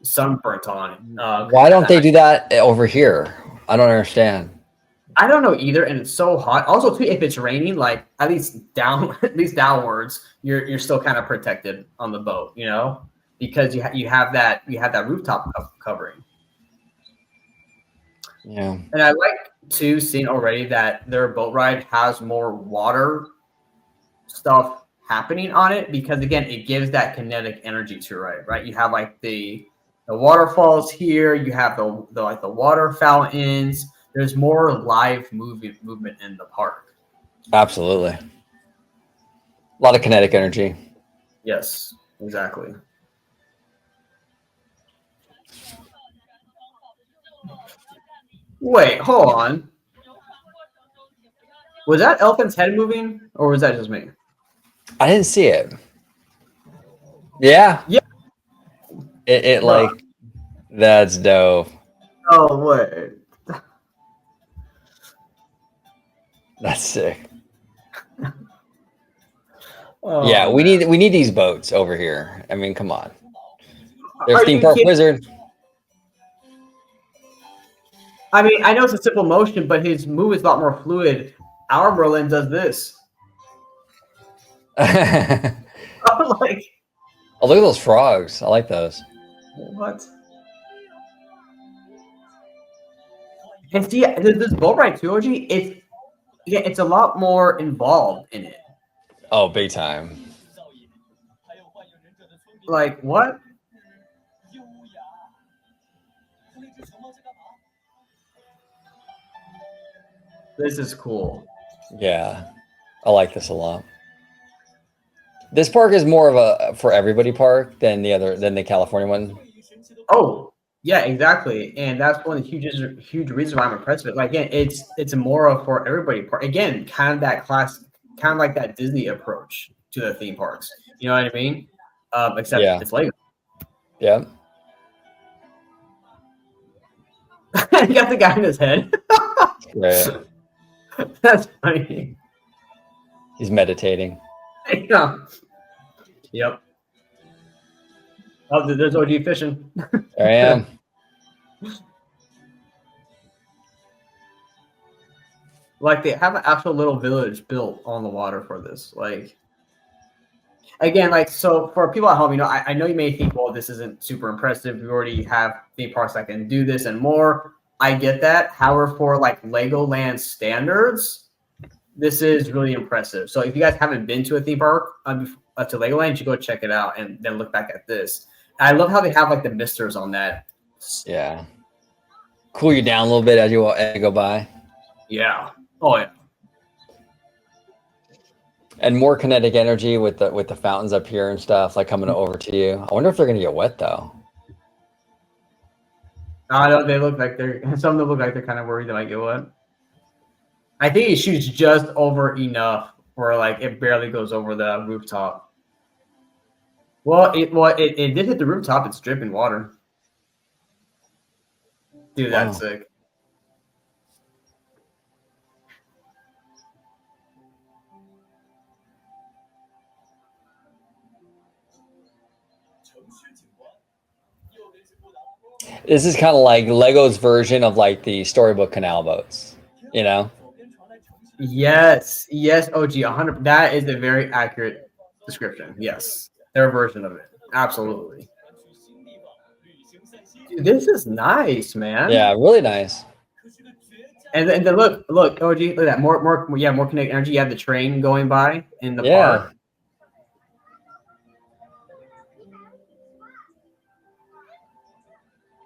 sunburnt on. Why don't they do that over here? I don't understand. I don't know either, and it's so hot. Also, too, if it's raining, like at least downwards, you're still kind of protected on the boat, you know, because you have that rooftop covering. Yeah, and I like to seeing already that their boat ride has more water stuff happening on it because again, it gives that kinetic energy to it, right? You have like the waterfalls here, you have the like the water fountains. There's more live movement in the park. absolutely. A lot of kinetic energy. Yes, exactly. Wait, hold on. Was that elephant's head moving, or was that just me? I didn't see it. Yeah. Yeah. It like, that's dope. Oh wait. That's sick. Oh, Yeah, we man. need these boats over here. I mean, come on. There's Are Theme you Park kidding? Wizard. I mean, I know it's a simple motion, but his move is a lot more fluid. Our Merlin does this. Oh, I'm like, look at those frogs. I like those. what? And see, this boat ride trilogy, it's a lot more involved in it. Oh, big time. Like, what? This is cool. Yeah, I like this a lot. This park is more of a for everybody park than the California one. Oh, yeah, exactly. And that's one of the huge reasons why I'm impressed with it. Like, again, it's a more of for everybody part. Again, kind of that class, kind of like that Disney approach to the theme parks. You know what I mean? Except Yeah. it's Lego. Yeah. You got the guy in his head. Right. That's funny. He's meditating. Yeah. Yep. Oh, there's OG fishing. There I am. Like they have an actual little village built on the water for this. Like, again, like so for people at home, you know, I know you may think, well, this isn't super impressive. We already have theme parks that can do this and more. I get that. However, for like Legoland standards, this is really impressive. So if you guys haven't been to a theme park to Legoland, you should go check it out and then look back at this. And I love how they have like the misters on that. Yeah. Cool you down a little bit as you go by. Yeah. Oh yeah. And more kinetic energy with the fountains up here and stuff, like coming over to you. I wonder if they're gonna get wet though. I don't. They look like some of them look like they're kind of worried they might get wet. I think it shoots just over enough where like it barely goes over the rooftop. Well, it did hit the rooftop. It's dripping water. Dude, that's sick. This is kind of like Lego's version of like the storybook canal boats, you know? Yes, OG, 100. That is a very accurate description. Yes, their version of it. Absolutely. Dude, this is nice, man. Yeah, really nice. And then look, OG, look at that. More kinetic energy. You have the train going by in the park.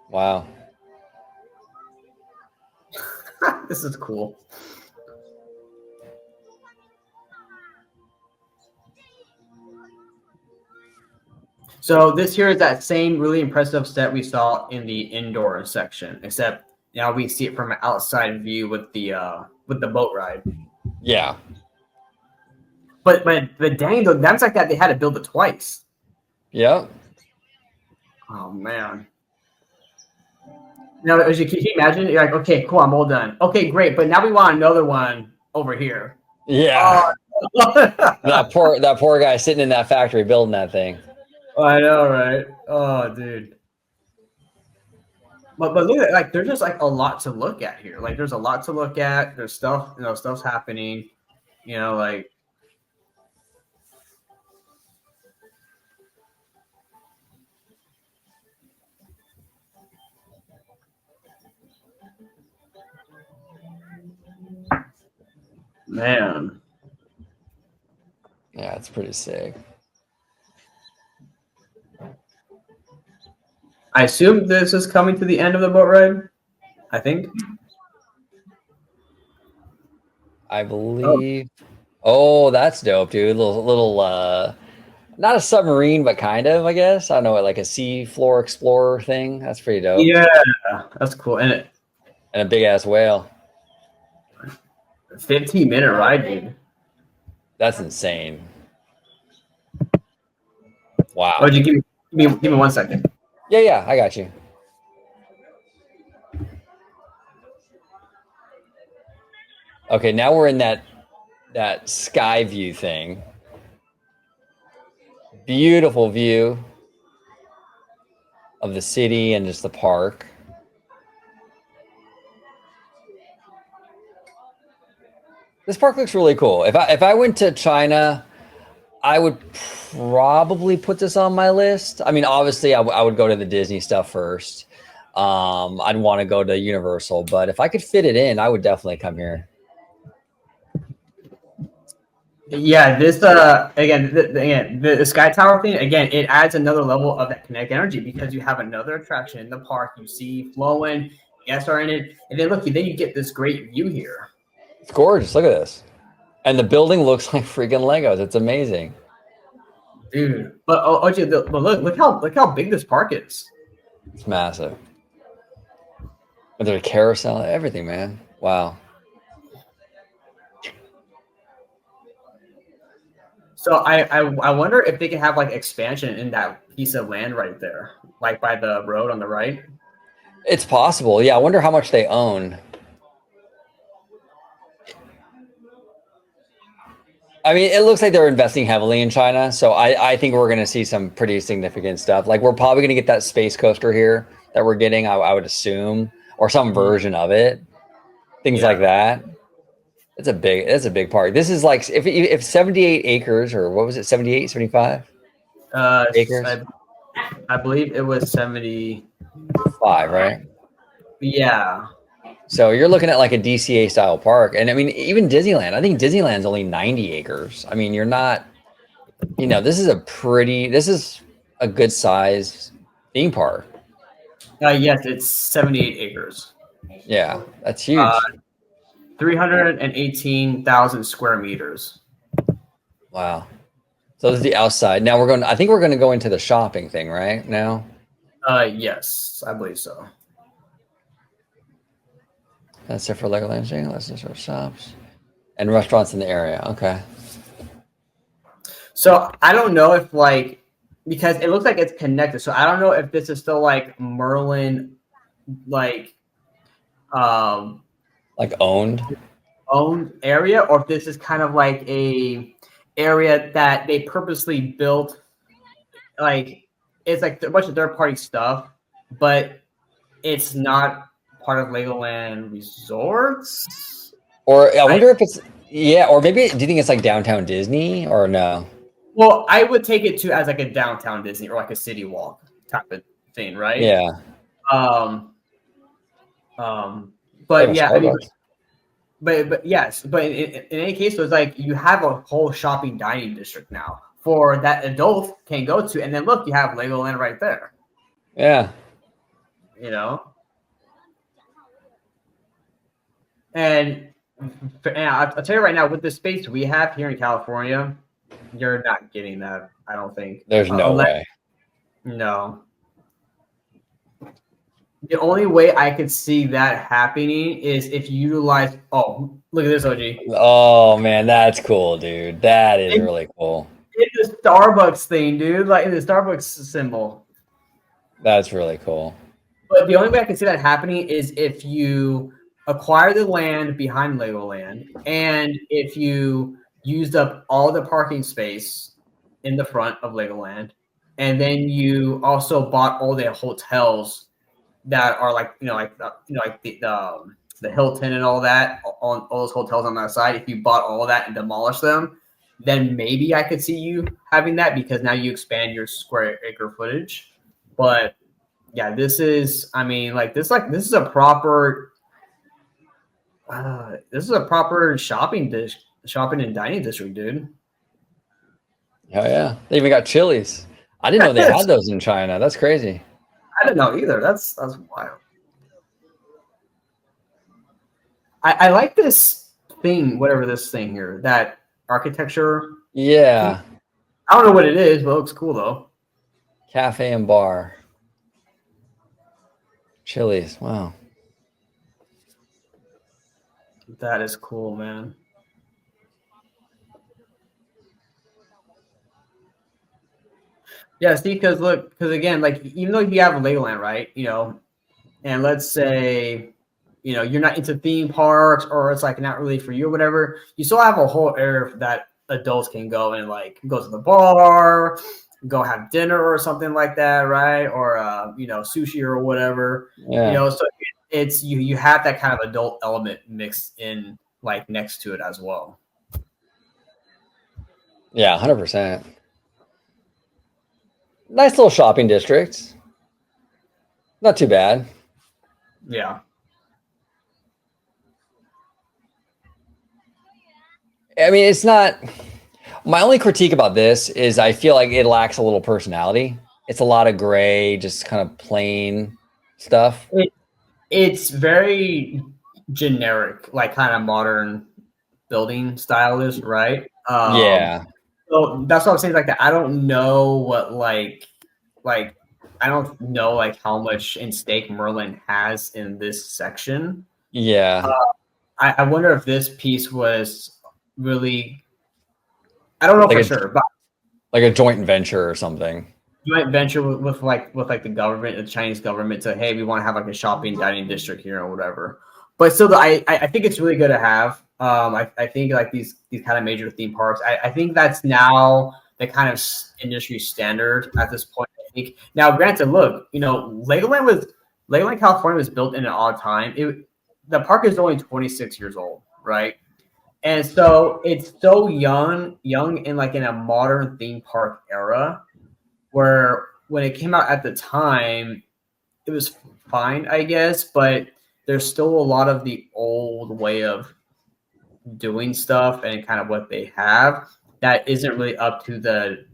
Wow. This is cool. So this here is that same really impressive set we saw in the indoor section, except now we see it from an outside view with the boat ride. Yeah. But dang, though, that's like that they had to build it twice. Yep. Oh man. Now, as can you imagine? You're like, okay, cool, I'm all done. Okay, great, but now we want another one over here. Yeah. that poor guy sitting in that factory building that thing. I know, right? Oh, dude. but look at like there's just like a lot to look at here. Like there's a lot to look at. There's stuff, stuff's happening. Like man. Yeah, it's pretty sick. I assume this is coming to the end of the boat ride. I think. I believe. Oh, that's dope, dude. Little not a submarine, but kind of, I guess. I don't know, like a sea floor explorer thing. That's pretty dope. Yeah, that's cool. And a big ass whale. 15-minute ride, dude. That's insane. Wow. Oh, give me 1 second. Yeah, I got you. Okay, now we're in that sky view thing. Beautiful view of the city and just the park. This park looks really cool. If I went to China, I would probably put this on my list. I mean, obviously, I would go to the Disney stuff first. I'd want to go to Universal, but if I could fit it in, I would definitely come here. Yeah, this again, the Sky Tower thing again, it adds another level of that kinetic energy because you have another attraction in the park. You see flowing, guests are in it, and then then you get this great view here. It's gorgeous. Look at this, and the building looks like freaking Legos. It's amazing, dude. But but look how big this park is. It's massive. And there's a carousel, everything, man. Wow. So I wonder if they can have like expansion in that piece of land right there, like by the road on the right. It's possible. Yeah, I wonder how much they own. I mean, it looks like they're investing heavily in China, so I think we're going to see some pretty significant stuff. Like we're probably going to get that space coaster here that we're getting, I would assume, or some version of it. Things like that. It's a big park. This is like if 78 acres, or what was it, 78, 75 acres? I believe it was 75, right? Yeah. So you're looking at like a DCA style park. And I mean, even Disneyland, I think Disneyland's only 90 acres. I mean, you're not, this is a good size theme park. Yes, it's 78 acres. Yeah, that's huge. 318,000 square meters. Wow. So this is the outside. Now I think we're going to go into the shopping thing right now. Yes, I believe so. That's it for Legoland Shanghai. Let's just start shops and restaurants in the area. Okay. So I don't know if because it looks like it's connected. So I don't know if this is still like Merlin, owned area, or if this is kind of like a area that they purposely built. Like it's like a bunch of third-party stuff, but it's not part of Legoland Resorts. Or I wonder if it's or maybe do you think it's like downtown Disney or no? Well, I would take it as like a downtown Disney or like a city walk type of thing, right? Yeah. But yeah, I mean, but yes, but in any case, so it's like you have a whole shopping dining district now for that adult can go to, and then look, you have Legoland right there. Yeah. And I'll tell you right now, with the space we have here in California, you're not getting that. I don't think. There's no way. No. The only way I could see that happening is if you utilize. Oh, look at this, OG. Oh man, that's cool, dude. That is really cool. It's the Starbucks thing, dude. Like the Starbucks symbol. That's really cool. But the only way I can see that happening is if you acquire the land behind Legoland, and if you used up all the parking space in the front of Legoland, and then you also bought all the hotels that are like like the Hilton and all that on all those hotels on that side. If you bought all of that and demolished them, then maybe I could see you having that because now you expand your square acre footage. But yeah, this is this is a proper shopping and dining district, dude. Oh yeah, they even got Chili's. I didn't know they had those in China. That's crazy. I didn't know either. That's wild. I like this thing, whatever this thing here, that architecture. Yeah. I don't know what it is, but it looks cool though. Cafe and bar. Chili's. Wow. That is cool, man. Yeah, see, because again, like even though you have Legoland, right? And let's say you're not into theme parks or it's like not really for you or whatever, you still have a whole area that adults can go and like go to the bar, go have dinner or something like that, right? Or sushi or whatever. Yeah. So it's you have that kind of adult element mixed in like next to it as well. Yeah, 100%. Nice little shopping district. Not too bad. Yeah. I mean, it's not. My only critique about this is I feel like it lacks a little personality. It's a lot of gray, just kind of plain stuff. It's very generic, like kind of modern building style is, right? Yeah. So that's what I'm saying. Like that, I don't know what like I don't know like how much in stake Merlin has in this section. Yeah. I wonder if this piece was really. I don't know like for sure, but like a joint venture or something. joint venture with the government, the Chinese government, to hey, we want to have like a shopping dining district here or whatever. But still, I think it's really good to have. I think like these kind of major theme parks. I think that's now the kind of industry standard at this point. I think now, granted, look, Legoland California was built in an odd time. The park is only 26 years old, right? And so it's so young in like in a modern theme park era, where when it came out at the time, it was fine, I guess, but there's still a lot of the old way of doing stuff and kind of what they have that isn't really up to the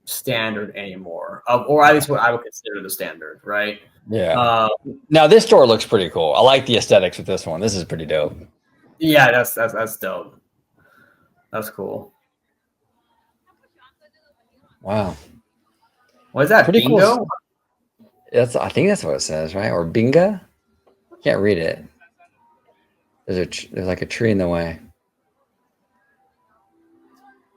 standard anymore, or at least what I would consider the standard, right? Yeah. Now this store looks pretty cool. I like the aesthetics with this one. This is pretty dope. Yeah, that's dope. That's cool. Wow. What is that? Pretty Bingo? cool. I think that's what it says, right? Or binga? Can't read it. There's like a tree in the way.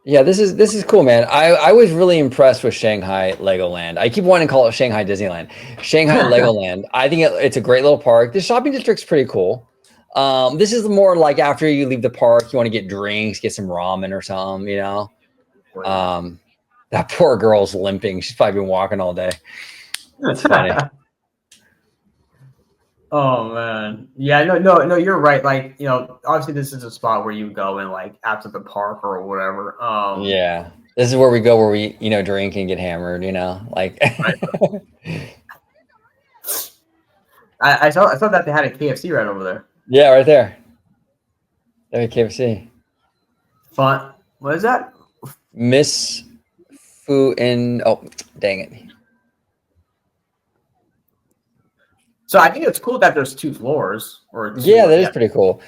Yeah, this is cool, man. I was really impressed with Shanghai Legoland. I keep wanting to call it Shanghai Disneyland. Shanghai Legoland. I think it's a great little park. The shopping district's pretty cool. This is more like after you leave the park, you want to get drinks, get some ramen or something, That poor girl's limping. She's probably been walking all day. That's funny. Oh man, yeah, no, you're right. Like, obviously this is a spot where you go and like after the park or whatever. Yeah, this is where we go, where we drink and get hammered. Like. I saw that they had a KFC right over there. Yeah, right there. There, KFC. Fun. What is that? Miss Fu in. Oh, dang it. So I think it's cool that there's 2 floors. Yeah, that is pretty cool.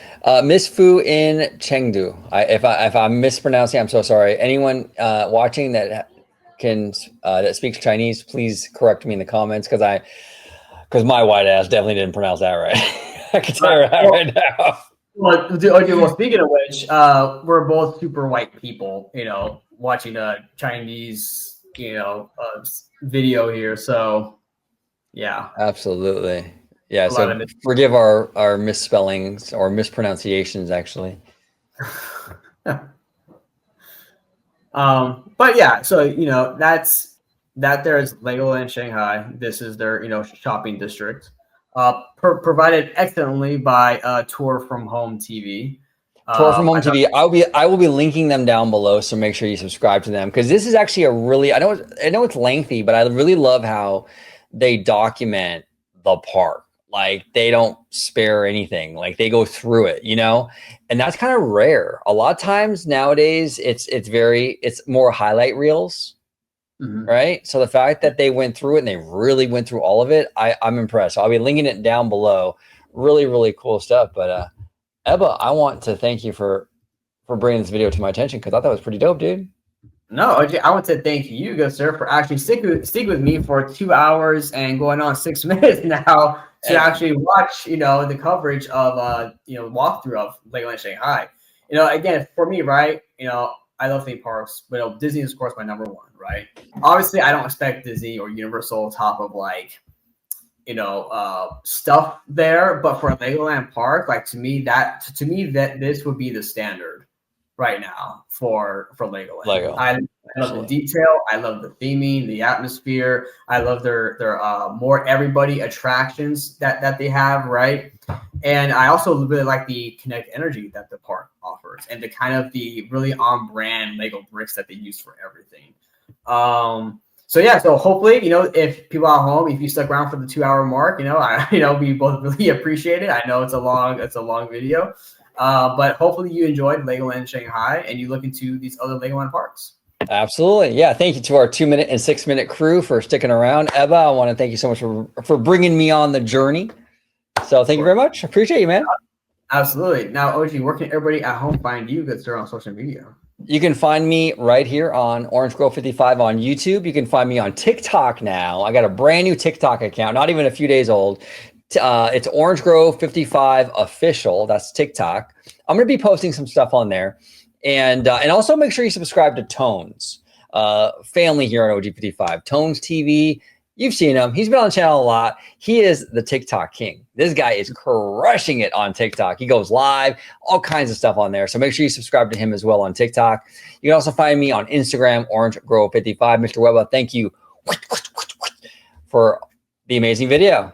Miss Fu in Chengdu. If I'm mispronouncing, I'm so sorry. Anyone watching that that speaks Chinese, please correct me in the comments because my white ass definitely didn't pronounce that right. I can tell you that right now. Well, speaking of which, we're both super white people, watching a Chinese, video here. So. Yeah, absolutely. Yeah, so forgive our misspellings or mispronunciations, actually. But yeah, so that's that there is Legoland Shanghai. This is their shopping district. Provided excellently by Tour from Home TV. Tour from Home TV. I will be linking them down below, so make sure you subscribe to them because this is actually a really I know it's lengthy, but I really love how they document the park. Like they don't spare anything. Like they go through it, and that's kind of rare. A lot of times nowadays, it's more highlight reels, right? So the fact that they went through it and they really went through all of it, I'm impressed. So I'll be linking it down below. Really, really cool stuff. But Webba, I want to thank you for bringing this video to my attention because I thought it was pretty dope, dude. No, OG, I want to thank you, good sir, for actually stick with me for 2 hours and going on 6 minutes now to actually watch, the coverage of, walkthrough of Legoland Shanghai. Again, for me, right, I love theme parks, but Disney is, of course, my number one, right? Obviously, I don't expect Disney or Universal top of, like, stuff there, but for a Legoland park, like, to me, that this would be the standard right now for Legoland. Lego. I love the detail. I love the theming, the atmosphere. I love their more everybody attractions that they have, right? And I also really like the kinetic energy that the park offers and the kind of the really on brand Lego bricks that they use for everything. So yeah, so hopefully, if people at home, if you stuck around for the 2 hour mark, we both really appreciate it. I know it's a long video. But hopefully you enjoyed Legoland Shanghai and you look into these other Legoland parks. Absolutely. Yeah. Thank you to our 2 minute and 6 minute crew for sticking around. Webba, I want to thank you so much for bringing me on the journey. So thank you very much. Appreciate you, man. Absolutely. Now, OG, where can everybody at home find you, good sir, on social media? You can find me right here on Orange Grove 55 on YouTube. You can find me on TikTok now. I got a brand new TikTok account, not even a few days old. It's Orange Grove 55 official. That's TikTok. I'm going to be posting some stuff on there, and also make sure you subscribe to Tones, family here on OG55. Tones TV. You've seen him. He's been on the channel a lot. He is the TikTok king. This guy is crushing it on TikTok. He goes live, all kinds of stuff on there. So make sure you subscribe to him as well on TikTok. You can also find me on Instagram, Orange Grove 55. Mr. Webba, thank you for the amazing video.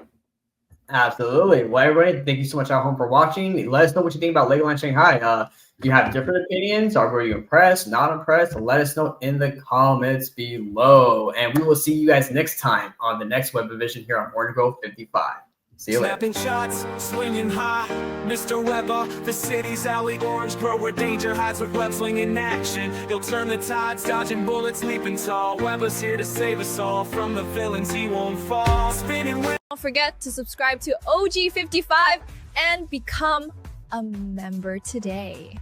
Absolutely. Well, everybody, thank you so much at home for watching. Let us know what you think about Legoland Shanghai. If you have different opinions, were you impressed, not impressed? Let us know in the comments below. And we will see you guys next time on the next WebIvision here on Orange Grove 55. See you later. Snapping shots, swinging high, Mr. Webba, the city's alley, Orange Grove, where danger hides with web swinging action. He'll turn the tides, dodging bullets, leaping tall. Webba's here to save us all from the villains. He won't fall. Spinning. Don't forget to subscribe to OG55 and become a member today.